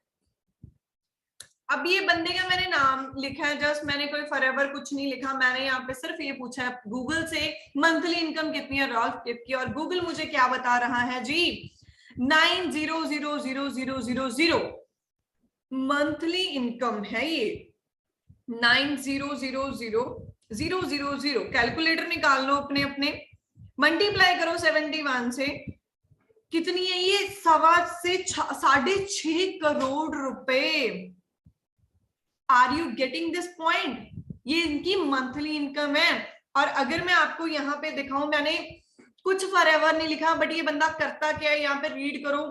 अब ये बंदे का मैंने नाम लिखा है, जस्ट मैंने कोई फॉरएवर कुछ नहीं लिखा। मैंने यहाँ पे सिर्फ ये पूछा है गूगल से मंथली इनकम कितनी है रॉल्फ गिब्स की, और गूगल मुझे क्या बता रहा है जी? 9,000,000 मंथली इनकम है ये। 9,000,000 कैलकुलेटर निकाल लो अपने अपने, मल्टीप्लाई करो 71 से, कितनी है ये? 6.5 करोड़ रुपए। Are you getting this point? ये इनकी मंथली इनकम है। और अगर मैं आपको यहाँ पे दिखाऊं, मैंने कुछ फॉरएवर नहीं लिखा, बट ये बंदा करता क्या है, यहाँ पे रीड करो।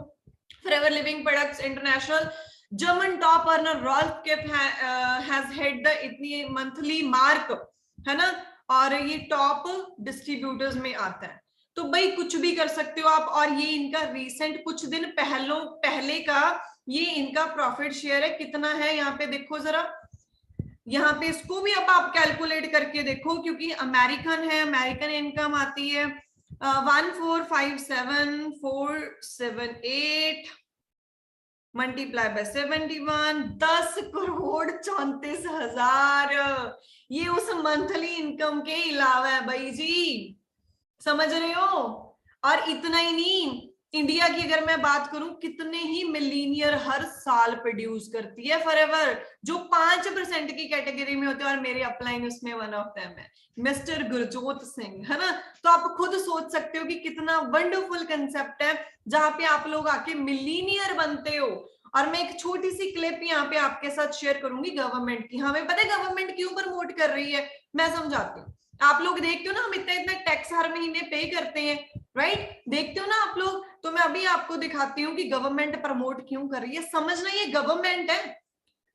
Forever Living Products International German top earner Rolf Kepp has hit the इतनी मंथली मार्क, है ना, और ये टॉप डिस्ट्रीब्यूटर्स में आता है। तो भाई कुछ भी कर सकते हो आप। और ये इनका रिसेंट कुछ दिन पहले का ये इनका प्रॉफिट शेयर है, कितना है यहाँ पे देखो जरा। यहाँ पे इसको भी अब आप कैलकुलेट करके देखो, क्योंकि अमेरिकन है, अमेरिकन इनकम आती है 1457,478 मल्टीप्लाई बाय 71, 10,34,34,000। ये उस मंथली इनकम के अलावा है भाई जी, समझ रहे हो। और इतना ही नहीं, इंडिया की अगर मैं बात करूं, कितने ही मिलीनियर हर साल प्रोड्यूस करती है फॉरएवर, जो 5% की कैटेगरी में होते हैं। और मेरे अपलाइन उसमें वन ऑफ देम है मिस्टर गुरजोत सिंह, है ना। तो आप खुद सोच सकते हो कि कितना वंडरफुल कंसेप्ट है, जहां पे आप लोग आके मिलीनियर बनते हो। और मैं एक छोटी सी क्लिप यहाँ पे आपके साथ शेयर करूंगी गवर्नमेंट की। हमें पता है गवर्नमेंट क्यों प्रमोट कर रही है, मैं समझाती हूँ। आप लोग देखते हो ना, हम इतना इतना टैक्स हर महीने पे करते हैं, राइट, देखते हो ना आप लोग। तो मैं अभी आपको दिखाती हूँ कि गवर्नमेंट प्रमोट क्यों कर रही है। समझना ये गवर्नमेंट है,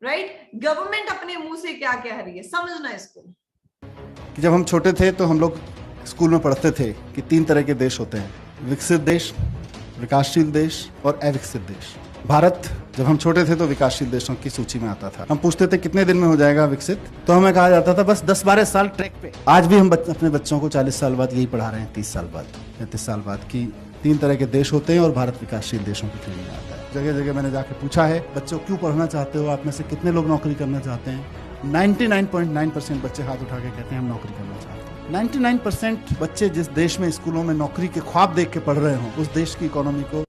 राइट, गवर्नमेंट अपने मुंह से क्या कह रही है, समझना इसको। जब हम छोटे थे तो हम लोग स्कूल में पढ़ते थे कि 3 तरह के देश होते हैं, विकसित देश, विकासशील देश और अविकसित देश। भारत जब हम छोटे थे तो विकासशील देशों की सूची में आता था। हम पूछते थे कितने दिन में हो जाएगा विकसित, तो हमें कहा जाता था बस 10-12 साल ट्रैक पे। आज भी हम अपने बच्चों को 40 साल बाद यही पढ़ा रहे हैं, 30 साल बाद, 35 साल बाद, कि 3 तरह के देश होते हैं और भारत विकासशील देशों की श्रेणी में आता है। जगह जगह मैंने जाकर पूछा है, बच्चों क्यों पढ़ना चाहते हो, आप में से कितने लोग नौकरी करना चाहते हैं। 99.9% बच्चे हाथ उठा के कहते हैं हम नौकरी करना चाहते हैं। 99% बच्चे जिस देश में स्कूलों में नौकरी के ख्वाब देख के पढ़ रहे हों, उस देश की इकोनॉमी को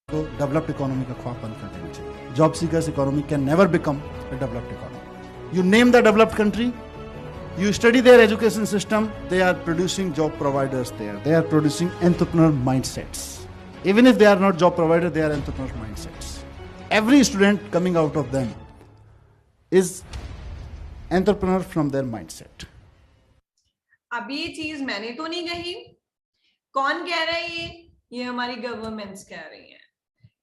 डेवलप्ड इकोनॉमी का ख्वाब बंद कर देना चाहिए। Job seekers economy can never become a developed economy. You name the developed country, you study their education system, they are producing job providers there, they are producing entrepreneur mindsets. Even if they are not job provider, they are entrepreneur mindsets. Every student coming out of them is entrepreneur from their mindset. अब ये चीज मैंने तो नहीं कही, कौन कह रहा है ये हमारी गवर्नमेंट्स कह रही हैं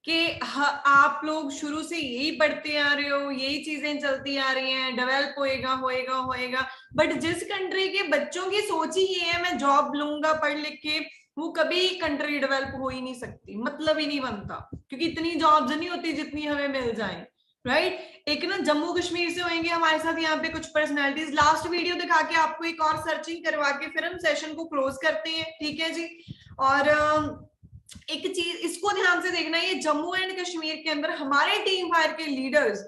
कि आप लोग शुरू से यही पढ़ते आ रहे हो, यही चीजें चलती आ रही हैं, डेवलप होएगा होएगा होएगा। बट जिस कंट्री के बच्चों की सोच ही ये है मैं जॉब लूंगा पढ़ लिख के, वो कभी कंट्री डेवलप हो ही नहीं सकती, मतलब ही नहीं बनता, क्योंकि इतनी जॉब्स नहीं होती जितनी हमें मिल जाए, राइट। एक ना जम्मू कश्मीर से होंगे हमारे साथ यहाँ पे कुछ पर्सनैलिटीज, लास्ट वीडियो दिखा के आपको एक और सर्चिंग करवा के फिर हम सेशन को क्लोज करते हैं, ठीक है जी। और एक चीज इसको ध्यान से देखना, ये जम्मू एंड कश्मीर के अंदर हमारे टीम फायर के लीडर्स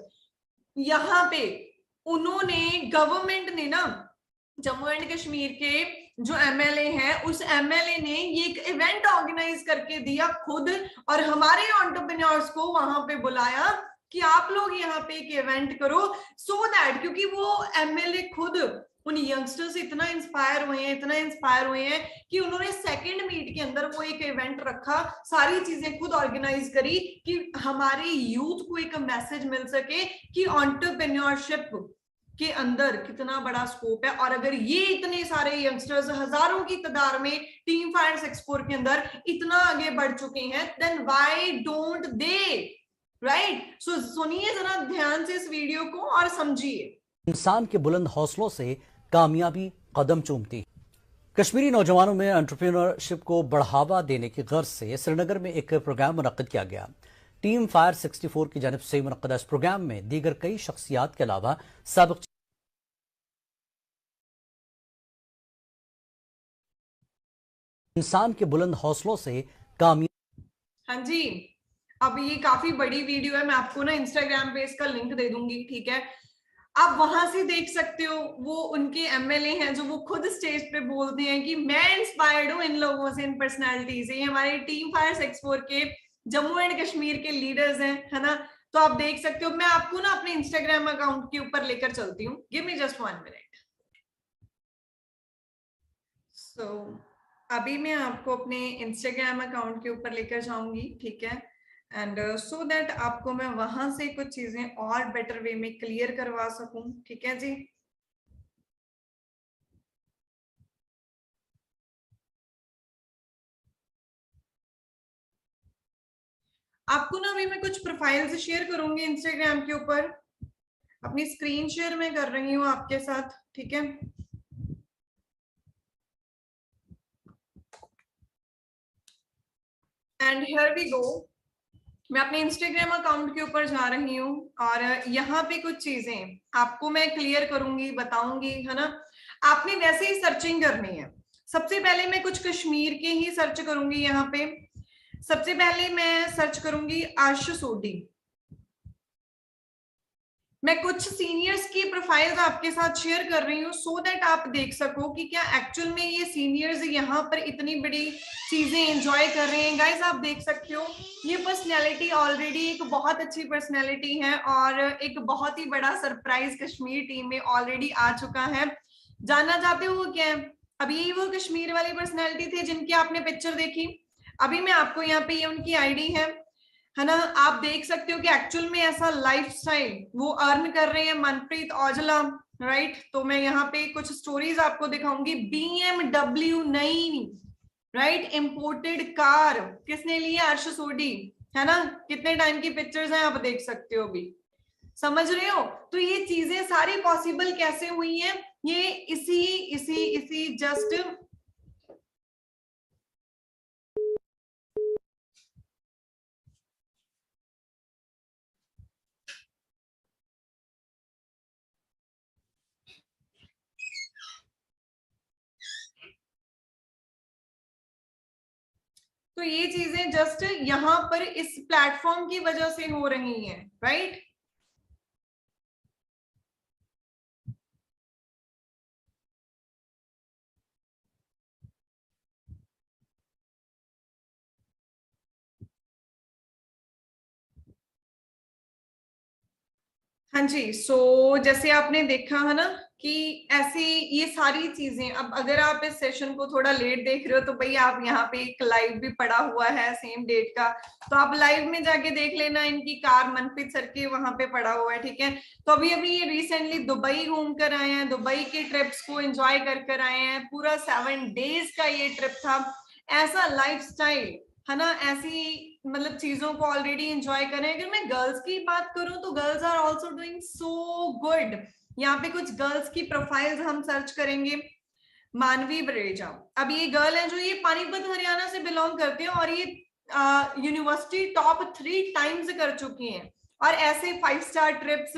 यहाँ पे, उन्होंने गवर्नमेंट ने ना जम्मू एंड कश्मीर के जो एमएलए हैं, उस एमएलए ने ये एक इवेंट ऑर्गेनाइज करके दिया खुद, और हमारे एंटरप्रेन्योर्स को वहां पे बुलाया कि आप लोग यहाँ पे एक इवेंट करो, सो दैट, क्योंकि वो एमएलए खुद उन यंगस्टर्स से इतना इंस्पायर हुए हैं कि उन्होंने सेकंड मीट के अंदर वो एक इवेंट रखा, सारी चीजें खुद ऑर्गेनाइज करी कि हमारे यूथ को एक मैसेज मिल सके कि एंटरप्रेन्योरशिप के अंदर कितना बड़ा स्कोप है। और अगर ये इतने सारे यंगस्टर्स हजारों की तादाद में टीम फायर एक्सपोर के अंदर इतना आगे बढ़ चुके हैं, then why don't they, right. So सुनिए जरा ध्यान से इस वीडियो को और समझिए। इंसान के बुलंद हौसलों से कामयाबी कदम चूमती। कश्मीरी नौजवानों में एंटरप्रेन्योरशिप को बढ़ावा देने की गर्ज से श्रीनगर में एक प्रोग्राम मुनक्किद किया गया। टीम फायर 64 की जानिब से मुनक्किदा इस प्रोग्राम में दीगर कई शख्सियात के अलावा साबिक इंसान के बुलंद हौसलों से कामयाबी। हाँ जी, अब ये काफी बड़ी वीडियो है, मैं आपको ना इंस्टाग्राम पे इसका लिंक दे दूंगी, ठीक है। आप वहां से देख सकते हो, वो उनके एमएलए हैं जो वो खुद स्टेज पे बोलते हैं कि मैं इंस्पायर्ड हूँ इन लोगों से, इन पर्सनैलिटी से। ये हमारे टीम फायर 64 के जम्मू एंड कश्मीर के लीडर्स हैं, है ना। तो आप देख सकते हो। मैं आपको ना अपने इंस्टाग्राम अकाउंट के ऊपर लेकर चलती हूँ, गिव मी जस्ट 1 मिनट। सो अभी मैं आपको अपने इंस्टाग्राम अकाउंट के ऊपर लेकर जाऊंगी, ठीक है, एंड सो दैट आपको मैं वहां से कुछ चीजें और बेटर वे में क्लियर करवा सकूं, ठीक है जी। आपको ना अभी मैं कुछ प्रोफाइल्स शेयर करूंगी इंस्टाग्राम के ऊपर, अपनी स्क्रीन शेयर मैं कर रही हूँ आपके साथ, ठीक है। And here we go. मैं अपने इंस्टाग्राम अकाउंट के ऊपर जा रही हूँ और यहाँ पे कुछ चीजें आपको मैं क्लियर करूंगी, बताऊंगी, है ना। आपने वैसे ही सर्चिंग करनी है। सबसे पहले मैं कुछ कश्मीर के ही सर्च करूंगी। यहाँ पे सबसे पहले मैं सर्च करूंगी अर्श सोडी। मैं कुछ सीनियर्स की प्रोफाइल्स आपके साथ शेयर कर रही हूँ सो दैट आप देख सको कि क्या एक्चुअल में ये सीनियर्स यहाँ पर इतनी बड़ी चीजें एंजॉय कर रहे हैं। गाइस आप देख सकते हो ये पर्सनैलिटी ऑलरेडी एक बहुत अच्छी पर्सनैलिटी है और एक बहुत ही बड़ा सरप्राइज कश्मीर टीम में ऑलरेडी आ चुका है। जानना चाहते हो वो क्या है? अभी यही वो कश्मीर वाली पर्सनैलिटी थे जिनकी आपने पिक्चर देखी। अभी मैं आपको यहाँ पे ये उनकी आईडी है ना। आप देख सकते हो कि एक्चुअल में ऐसा लाइफस्टाइल वो अर्न कर रहे हैं। मनप्रीत औजला, राइट। तो मैं यहाँ पे कुछ स्टोरीज आपको दिखाऊंगी। BMW नई, राइट, इंपोर्टेड कार किसने ली है? अर्श सोडी, है ना। कितने टाइम की पिक्चर्स हैं आप देख सकते हो अभी, समझ रहे हो। तो ये चीजें सारी पॉसिबल कैसे हुई हैं? ये इसी जस्ट तो ये चीजें जस्ट यहाँ पर इस प्लेटफॉर्म की वजह से हो रही हैं, राइट। हाँ जी। सो जैसे आपने देखा है ना कि ऐसी ये सारी चीजें, अब अगर आप इस सेशन को थोड़ा लेट देख रहे हो तो भाई आप यहाँ पे एक लाइव भी पड़ा हुआ है सेम डेट का, तो आप लाइव में जाके देख लेना। इनकी कार मनप्रीत सर के वहां पे पड़ा हुआ है, ठीक है। तो अभी ये रिसेंटली दुबई घूम कर आए हैं, दुबई के ट्रिप्स को एंजॉय कर आए हैं। पूरा 7 डेज का ये ट्रिप था। ऐसा लाइफस्टाइल, है ना, ऐसी मतलब चीजों को ऑलरेडी एंजॉय कर रहे हैं। अगर मैं गर्ल्स की बात करूं तो girls are also doing so good. यहाँ पे कुछ गर्ल्स की प्रोफाइल्स हम सर्च करेंगे। मानवी बरेजा, अब ये गर्ल है जो ये पानीपत हरियाणा से बिलोंग करते हैं और ये यूनिवर्सिटी टॉप 3 टाइम्स कर चुकी हैं। और ऐसे 5 स्टार ट्रिप्स,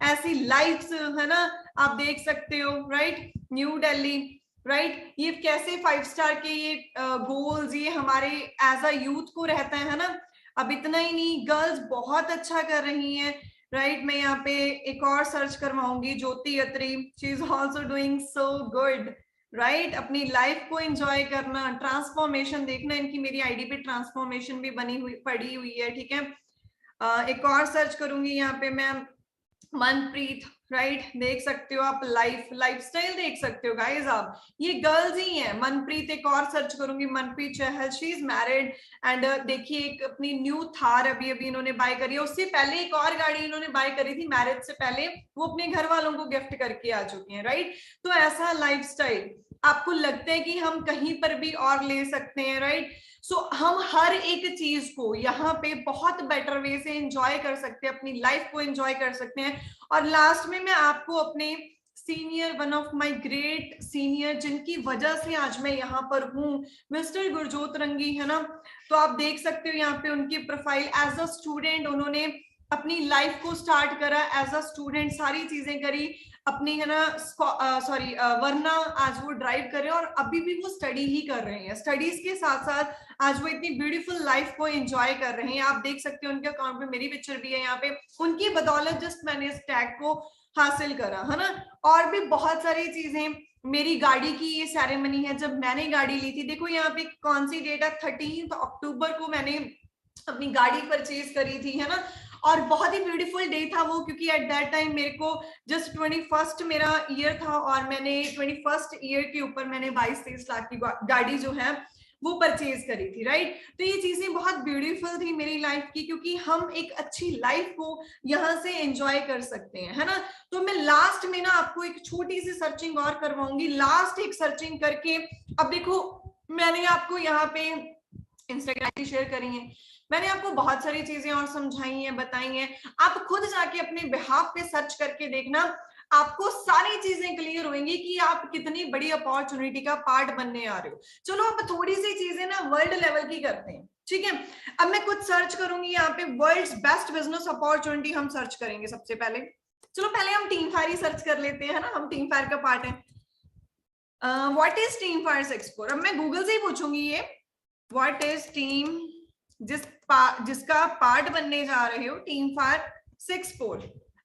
ऐसी लाइफ्स, है ना, आप देख सकते हो, राइट। New Delhi, right. ये कैसे 5 स्टार के ये गोल्स ये हमारे एज अ यूथ को रहता है ना। अब इतना ही नहीं, गर्ल्स बहुत अच्छा कर रही हैं, राइट। मैं यहाँ पे एक और सर्च करवाऊंगी, Jyoti Atri, she is also doing so good, right. अपनी लाइफ को एंजॉय करना, ट्रांसफॉर्मेशन देखना। इनकी मेरी आईडी पे ट्रांसफॉर्मेशन भी बनी हुई पड़ी हुई है, ठीक है। एक और सर्च करूंगी यहाँ पे मैं, मनप्रीत, राइट। देख सकते हो आप, लाइफस्टाइल देख सकते हो गाइस आप, ये गर्ल्स ही हैं। मनप्रीत, एक और सर्च करूंगी, मनप्रीत चहल, शी इज मैरिड एंड देखिए एक अपनी न्यू थार अभी इन्होंने बाय करी है। उससे पहले एक और गाड़ी इन्होंने बाय करी थी मैरिज से पहले, वो अपने घर वालों को गिफ्ट करके आ चुकी हैं, राइट। तो ऐसा लाइफस्टाइल आपको लगता है कि हम कहीं पर भी और ले सकते हैं, राइट। सो हम हर एक चीज को यहाँ पे बहुत बेटर वे से एंजॉय कर सकते हैं, अपनी लाइफ को एंजॉय कर सकते हैं। और लास्ट में मैं आपको अपने senior, one of my great senior, जिनकी वजह से आज मैं यहाँ पर हूँ, मिस्टर गुरजोत रंगी, है ना। तो आप देख सकते हो यहाँ पे उनकी प्रोफाइल। एज अ स्टूडेंट उन्होंने अपनी लाइफ को स्टार्ट करा, एज अ स्टूडेंट सारी चीजें करी अपनी, है ना। सॉरी, वरना आज वो ड्राइव कर रहे हैं और अभी भी वो स्टडी ही कर रहे हैं। स्टडीज के साथ साथ आज वो इतनी ब्यूटीफुल लाइफ को एंजॉय कर रहे हैं। आप देख सकते हो उनके अकाउंट में मेरी पिक्चर भी है यहाँ पे। उनकी बदौलत जस्ट मैंने इस टैग को हासिल करा, है ना। और भी बहुत सारी चीजें, मेरी गाड़ी की ये सेरेमनी है, जब मैंने गाड़ी ली थी, देखो यहाँ पे कौन सी डेट है, 13 अक्टूबर को मैंने अपनी गाड़ी परचेज करी थी, है ना। और बहुत ही ब्यूटीफुल डे था वो, क्योंकि एट दैट टाइम मेरे को जस्ट 21st मेरा ईयर था, और मैंने 21st ईयर के ऊपर मैंने 22-23 लाख की गाड़ी जो है वो परचेज करी थी, राइट। तो ये चीजें बहुत ब्यूटीफुल थी मेरी लाइफ की, क्योंकि हम एक अच्छी लाइफ को यहाँ से एंजॉय कर सकते हैं, है ना। तो मैं लास्ट में ना आपको एक छोटी सी सर्चिंग और करवाऊंगी, लास्ट एक सर्चिंग करके। अब देखो मैंने आपको यहाँ पे इंस्टाग्राम की शेयर करी है, मैंने आपको बहुत सारी चीजें और समझाई हैं, बताई हैं, आप खुद जाके अपने बिहाफ पे सर्च करके देखना, आपको सारी चीजें क्लियर होंगी कि आप कितनी बड़ी अपॉर्चुनिटी का पार्ट बनने आ रहे हो। चलो अब थोड़ी सी चीजें ना वर्ल्ड लेवल की करते हैं, ठीक है। अब मैं कुछ सर्च करूंगी यहाँ पे, वर्ल्ड्स बेस्ट बिजनेस अपॉर्चुनिटी हम सर्च करेंगे सबसे पहले। चलो पहले हम टीम फायर ही सर्च कर लेते हैं, है ना, हम टीम फायर का पार्ट है। What is team fire explore, अब मैं गूगल से ही पूछूंगी ये, व्हाट इज टीम, जिसका पार्ट बनने जा रहे हो, टीम फायर 64।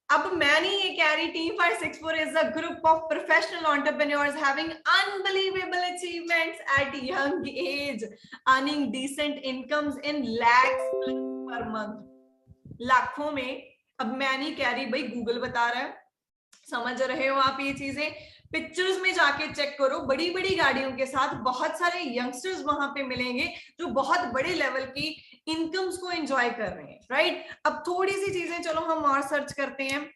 अब मैं नहीं ये कह रही, team fire 64 is a group of professional entrepreneurs having unbelievable achievements at young age, earning decent incomes in lakhs per month, लाखों में। अब मैं नहीं कह रही, भाई गूगल बता रहा है, समझ रहे हो आप ये चीजें। पिक्चर्स में जाके चेक करो, बड़ी बड़ी गाड़ियों के साथ बहुत सारे यंगस्टर्स वहां पे मिलेंगे जो बहुत बड़े लेवल की इनकम्स को एंजॉय कर रहे हैं, राइट। अब थोड़ी सी चीजें चलो हम और सर्च करते हैं,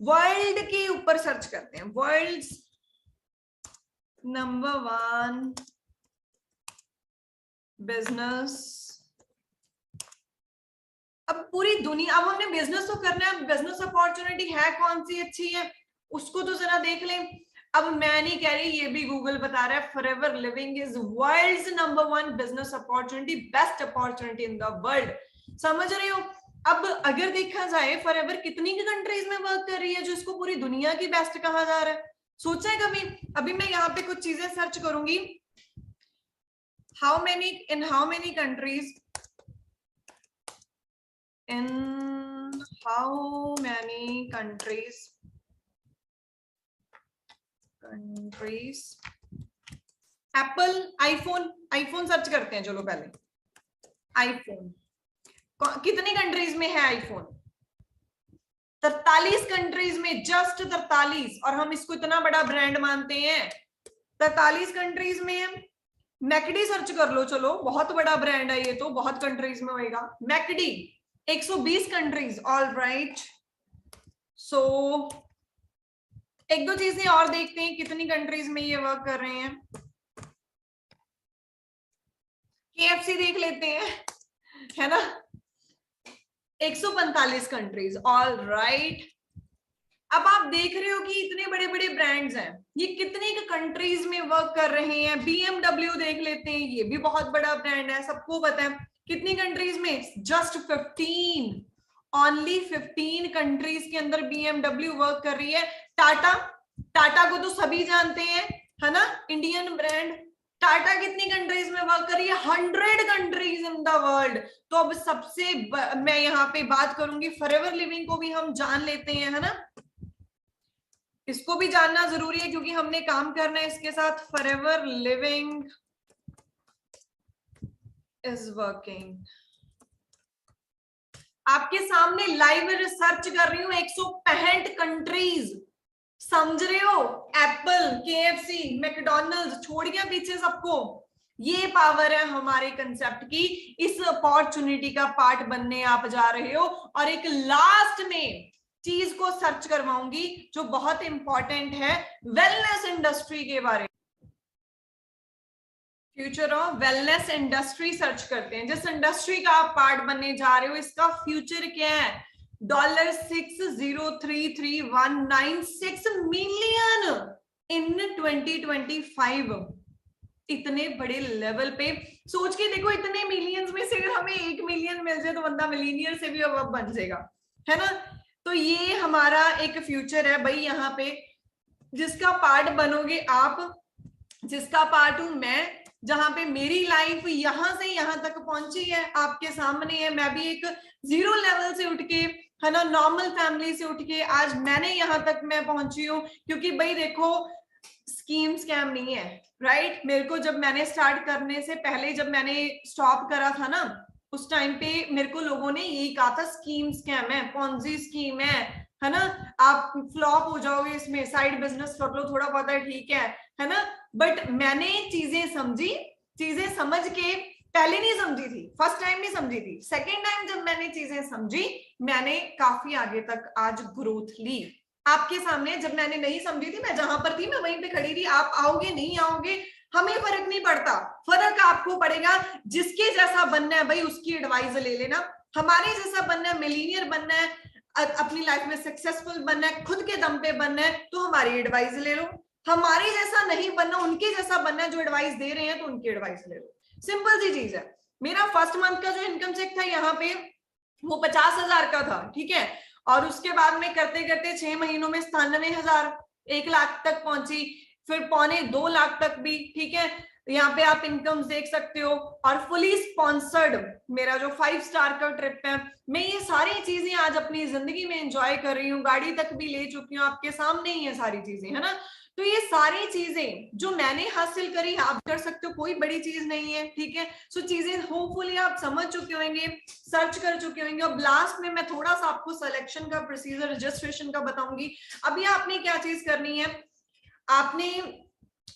वर्ल्ड के ऊपर सर्च करते हैं, वर्ल्ड नंबर 1 बिजनेस। अब पूरी दुनिया, अब हमने बिजनेस तो करना है, बिजनेस अपॉर्चुनिटी है कौन सी अच्छी है उसको तो जरा देख लें। अब मैं नहीं कह रही, ये भी गूगल बता रहा है, Forever Living is world's number 1 business opportunity, best opportunity in the world, समझ रहे हो। अब अगर देखा जाए फॉरएवर कितनी कंट्रीज में वर्क कर रही है जो इसको पूरी दुनिया की बेस्ट कहा जा रहा है, सोचा है कभी। अभी मैं यहाँ पे कुछ चीजें सर्च करूंगी, how many countries, in how many countries Apple iPhone search करते हैं। चलो पहले आईफोन कितनी कंट्रीज में है, आईफोन 43 कंट्रीज में, जस्ट 43, और हम इसको इतना बड़ा ब्रांड मानते हैं, 43 कंट्रीज में है। मैकडी सर्च कर लो, चलो बहुत बड़ा ब्रांड है ये तो, बहुत कंट्रीज में होएगा। McD 120 countries, all right. So एक दो चीजें और देखते हैं कितनी कंट्रीज में ये वर्क कर रहे हैं। KFC देख लेते हैं, है ना, 145 कंट्रीज, ऑल राइट। अब आप देख रहे हो कि इतने बड़े बड़े ब्रांड्स हैं, ये कितनी कंट्रीज में वर्क कर रहे हैं। BMW देख लेते हैं, ये भी बहुत बड़ा ब्रांड है, सबको पता है। कितनी कंट्रीज में, जस्ट 15, ओनली 15 कंट्रीज के अंदर BMW वर्क कर रही है। टाटा को तो सभी जानते हैं, है ना, इंडियन ब्रांड। टाटा कितनी कंट्रीज में वर्क कर रही है, 100 कंट्रीज इन द वर्ल्ड। तो अब सबसे मैं यहाँ पे बात करूंगी, फॉरएवर लिविंग को भी हम जान लेते हैं, है ना, इसको भी जानना जरूरी है क्योंकि हमने काम करना है इसके साथ। फॉरएवर लिविंग इज वर्किंग, आपके सामने लाइव रिसर्च कर रही हूं, 165 कंट्रीज, समझ रहे हो। एप्पल, KFC, मैकडॉनल्ड्स छोड़ गया पीछे सबको। ये पावर है हमारे कंसेप्ट की, इस अपॉर्चुनिटी का पार्ट बनने आप जा रहे हो। और एक लास्ट में चीज को सर्च करवाऊंगी जो बहुत इंपॉर्टेंट है, वेलनेस इंडस्ट्री के बारे में। Future of wellness industry search करते हैं, जिस इंडस्ट्री का आप पार्ट बनने जा रहे हो इसका फ्यूचर क्या है। $6033196 मिलियन इन 2025। इतने बड़े लेवल पे सोच के देखो, इतने मिलियंस में से अगर हमें 1 मिलियन मिल जाए तो बंदा मिलीनियर से भी अब बन जाएगा, है ना। तो ये हमारा एक फ्यूचर है भाई, यहाँ पे जिसका पार्ट बनोगे आप, जिसका पार्ट हूं मैं, जहां पे मेरी लाइफ यहां से यहां तक पहुंची है, आपके सामने है। मैं भी एक 0 लेवल से उठ के, है ना, नॉर्मल फैमिली से उठ के आज मैंने यहां तक मैं पहुंची हूँ। क्योंकि भाई देखो, स्कीम स्कैम नहीं है, राइट। मेरे को जब मैंने स्टार्ट करने से पहले, जब मैंने स्टॉप करा था ना, उस टाइम पे मेरे को लोगों ने यही कहा था, स्कीम स्कैम है, पॉन्जी स्कीम है ना, आप फ्लॉप हो जाओगे इसमें, साइड बिजनेस कर लो थोड़ा बहुत है, ठीक है ना। बट मैंने चीजें समझी, चीजें समझ के, पहले नहीं समझी थी, फर्स्ट टाइम नहीं समझी थी, सेकेंड टाइम जब मैंने चीजें समझी, मैंने काफी आगे तक आज ग्रोथ ली। आपके सामने जब मैंने नहीं समझी थी, मैं जहां पर थी मैं वहीं पे खड़ी थी। आप आओगे नहीं आओगे हमें फर्क नहीं पड़ता, फर्क आपको पड़ेगा। जिसके जैसा बनना है भाई उसकी एडवाइस ले लेना। हमारे जैसा बनना है, मिलीनियर बनना है, अपनी लाइफ में सक्सेसफुल बनना है, खुद के दम पे बनना है, तो हमारी एडवाइस ले लो। हमारे जैसा नहीं बनना, उनके जैसा बनना है, जो एडवाइस दे रहे हैं तो उनकी एडवाइस ले लो। सिंपल सी चीज है। मेरा फर्स्ट मंथ का जो इनकम चेक था यहाँ पे, वो 50,000 का था, ठीक है। और उसके बाद में करते करते 6 महीनों में 97,000, 1 लाख तक पहुंची, फिर 1.25 लाख तक भी, ठीक है। यहाँ पे आप इनकम देख सकते हो। और फुली स्पॉन्सर्ड मेरा जो 5 स्टार का ट्रिप है, मैं ये सारी चीजें आज अपनी जिंदगी में एंजॉय कर रही हूँ, गाड़ी तक भी ले चुकी हूँ, आपके सामने ही है सारी चीजें, है ना। तो ये सारी चीजें जो मैंने हासिल करी, आप कर सकते हो, कोई बड़ी चीज नहीं है, ठीक है। सो चीजें होपफुली आप समझ चुके होंगे, सर्च कर चुके होंगे। और लास्ट में मैं थोड़ा सा आपको सिलेक्शन का प्रोसीजर, रजिस्ट्रेशन का बताऊंगी। अभी आपने क्या चीज करनी है, आपने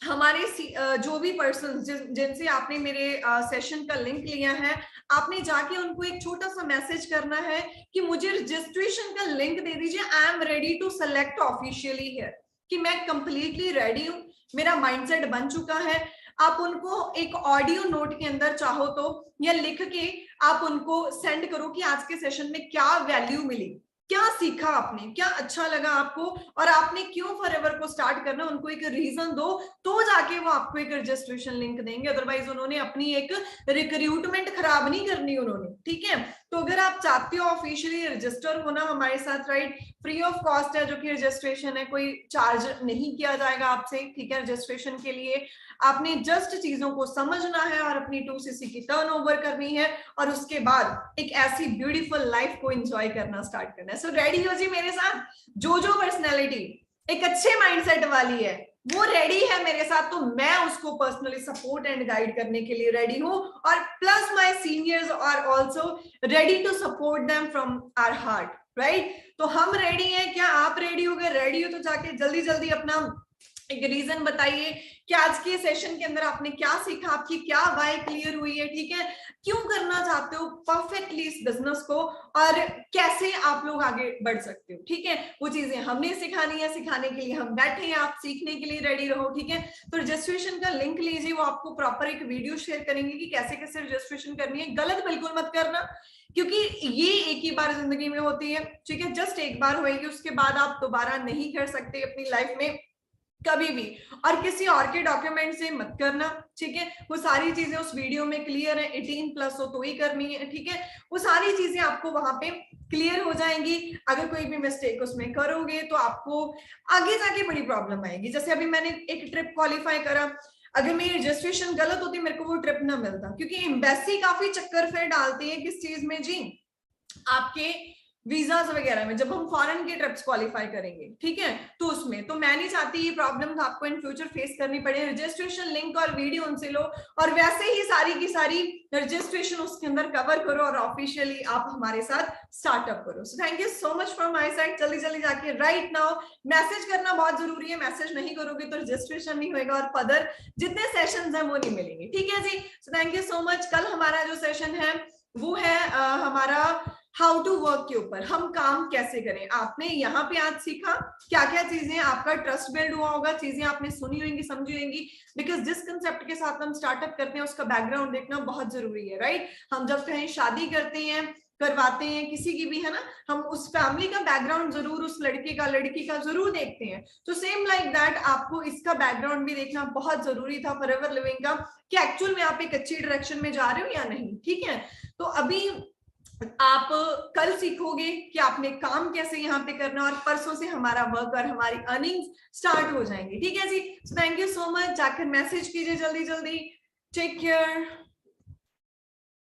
हमारे जो भी पर्सन जिनसे आपने मेरे सेशन का लिंक लिया है, आपने जाके उनको एक छोटा सा मैसेज करना है कि मुझे रजिस्ट्रेशन का लिंक दे दीजिए, I am ready to select officially है, कि मैं कंप्लीटली रेडी हूं, मेरा माइंडसेट बन चुका है। आप उनको एक ऑडियो नोट के अंदर चाहो तो, या लिख के आप उनको सेंड करो कि आज के सेशन में क्या वैल्यू मिली, क्या सीखा आपने, क्या अच्छा लगा आपको, और आपने क्यों फॉरएवर को स्टार्ट करना, उनको एक रीजन दो, तो जाके वो आपको एक रजिस्ट्रेशन लिंक देंगे। अदरवाइज उन्होंने अपनी एक रिक्रूटमेंट खराब नहीं करनी उन्होंने, ठीक है। तो अगर आप चाहते हो ऑफिशियली रजिस्टर होना हमारे साथ, राइट, फ्री ऑफ कॉस्ट है जो कि रजिस्ट्रेशन है, कोई चार्ज नहीं किया जाएगा आपसे, ठीक है। रजिस्ट्रेशन के लिए आपने जस्ट चीजों को समझना है और अपनी 2cc की टर्नओवर करनी है, और उसके बाद एक ऐसी ब्यूटीफुल लाइफ को एंजॉय करना स्टार्ट करना है। सो रेडी हो जी मेरे साथ। जो पर्सनैलिटी एक अच्छे माइंडसेट वाली है वो रेडी है मेरे साथ, तो मैं उसको पर्सनली सपोर्ट एंड गाइड करने के लिए रेडी हूं, और plus my seniors are also ready to support them from our heart, right. तो हम रेडी हैं, क्या आप रेडी हो गए? रेडी हो तो जाके जल्दी जल्दी अपना एक रीजन बताइए कि आज के सेशन के अंदर आपने क्या सीखा, आपकी क्या वाई क्लियर हुई है, ठीक है। क्यों करना चाहते हो परफेक्टली इस बिजनेस को, और कैसे आप लोग आगे बढ़ सकते हो, ठीक है। वो चीजें हमने सिखानी है, सिखाने के लिए हम बैठे हैं, आप सीखने के लिए रेडी रहो, ठीक है। तो रजिस्ट्रेशन का लिंक लीजिए, वो आपको प्रॉपर एक वीडियो शेयर करेंगे कि कैसे कैसे रजिस्ट्रेशन करनी है। गलत बिल्कुल मत करना, क्योंकि ये एक ही बार जिंदगी में होती है, ठीक है। जस्ट एक बार होएगी, उसके बाद आप दोबारा नहीं कर सकते अपनी लाइफ में कभी भी। और किसी और के डॉक्यूमेंट से मत करना, ठीक है। वो सारी चीजें उस वीडियो में क्लियर है, 18+ हो तो ही करनी है, ठीक है। वो सारी चीजें आपको वहां पे क्लियर हो जाएंगी। अगर कोई भी मिस्टेक उसमें करोगे तो आपको आगे जाके बड़ी प्रॉब्लम आएगी। जैसे अभी मैंने एक ट्रिप क्वालिफाई करा, अगर मेरी रजिस्ट्रेशन गलत होती मेरे को वो ट्रिप ना मिलता, क्योंकि एम्बेसी काफी चक्कर फिर डालती है किस चीज में जी, आपके वीजास वगैरह में, जब हम फॉरेन के ट्रिप्स क्वालिफाई करेंगे, ठीक है। तो उसमें तो मैं नहीं चाहती ये प्रॉब्लम आपको इन फ्यूचर फेस करनी पड़े। रजिस्ट्रेशन लिंक और वीडियो उनसे लो, और वैसे ही सारी की सारी रजिस्ट्रेशन उसके अंदर कवर करो, और ऑफिशियली आप हमारे साथ स्टार्टअप करो। सो thank you so much from my side. जल्दी जल्दी जाके राइट नाउ मैसेज करना बहुत जरूरी है। मैसेज नहीं करोगे तो रजिस्ट्रेशन नहीं होगा, और फर्दर जितने सेशंस हैं वो नहीं मिलेंगे, ठीक है जी। So thank you so much. कल हमारा जो सेशन है वो है हमारा हाउ टू वर्क के ऊपर, हम काम कैसे करें। आपने यहाँ पे आज सीखा क्या क्या चीजें, आपका ट्रस्ट बिल्ड हुआ होगा, चीजें आपने सुनी होंगी, समझी होंगी। बिकॉज जिस कंसेप्ट के साथ हम स्टार्टअप करते हैं उसका बैकग्राउंड देखना बहुत जरूरी है, राइट। हम जब कहीं शादी करते हैं, करवाते हैं किसी की भी, है ना, हम उस फैमिली का बैकग्राउंड जरूर, उस लड़के का लड़की का जरूर देखते हैं। तो सेम लाइक दैट आपको इसका बैकग्राउंड भी देखना बहुत जरूरी था फॉरएवर लिविंग का, कि एक्चुअल में आप एक अच्छी डायरेक्शन में जा रहे हो या नहीं, ठीक है। तो अभी आप कल सीखोगे कि आपने काम कैसे यहाँ पे करना, और परसों से हमारा वर्क और हमारी अर्निंग्स स्टार्ट हो जाएंगे, ठीक है जी। So thank you so much. जाकर मैसेज कीजिए जल्दी जल्दी, Take care.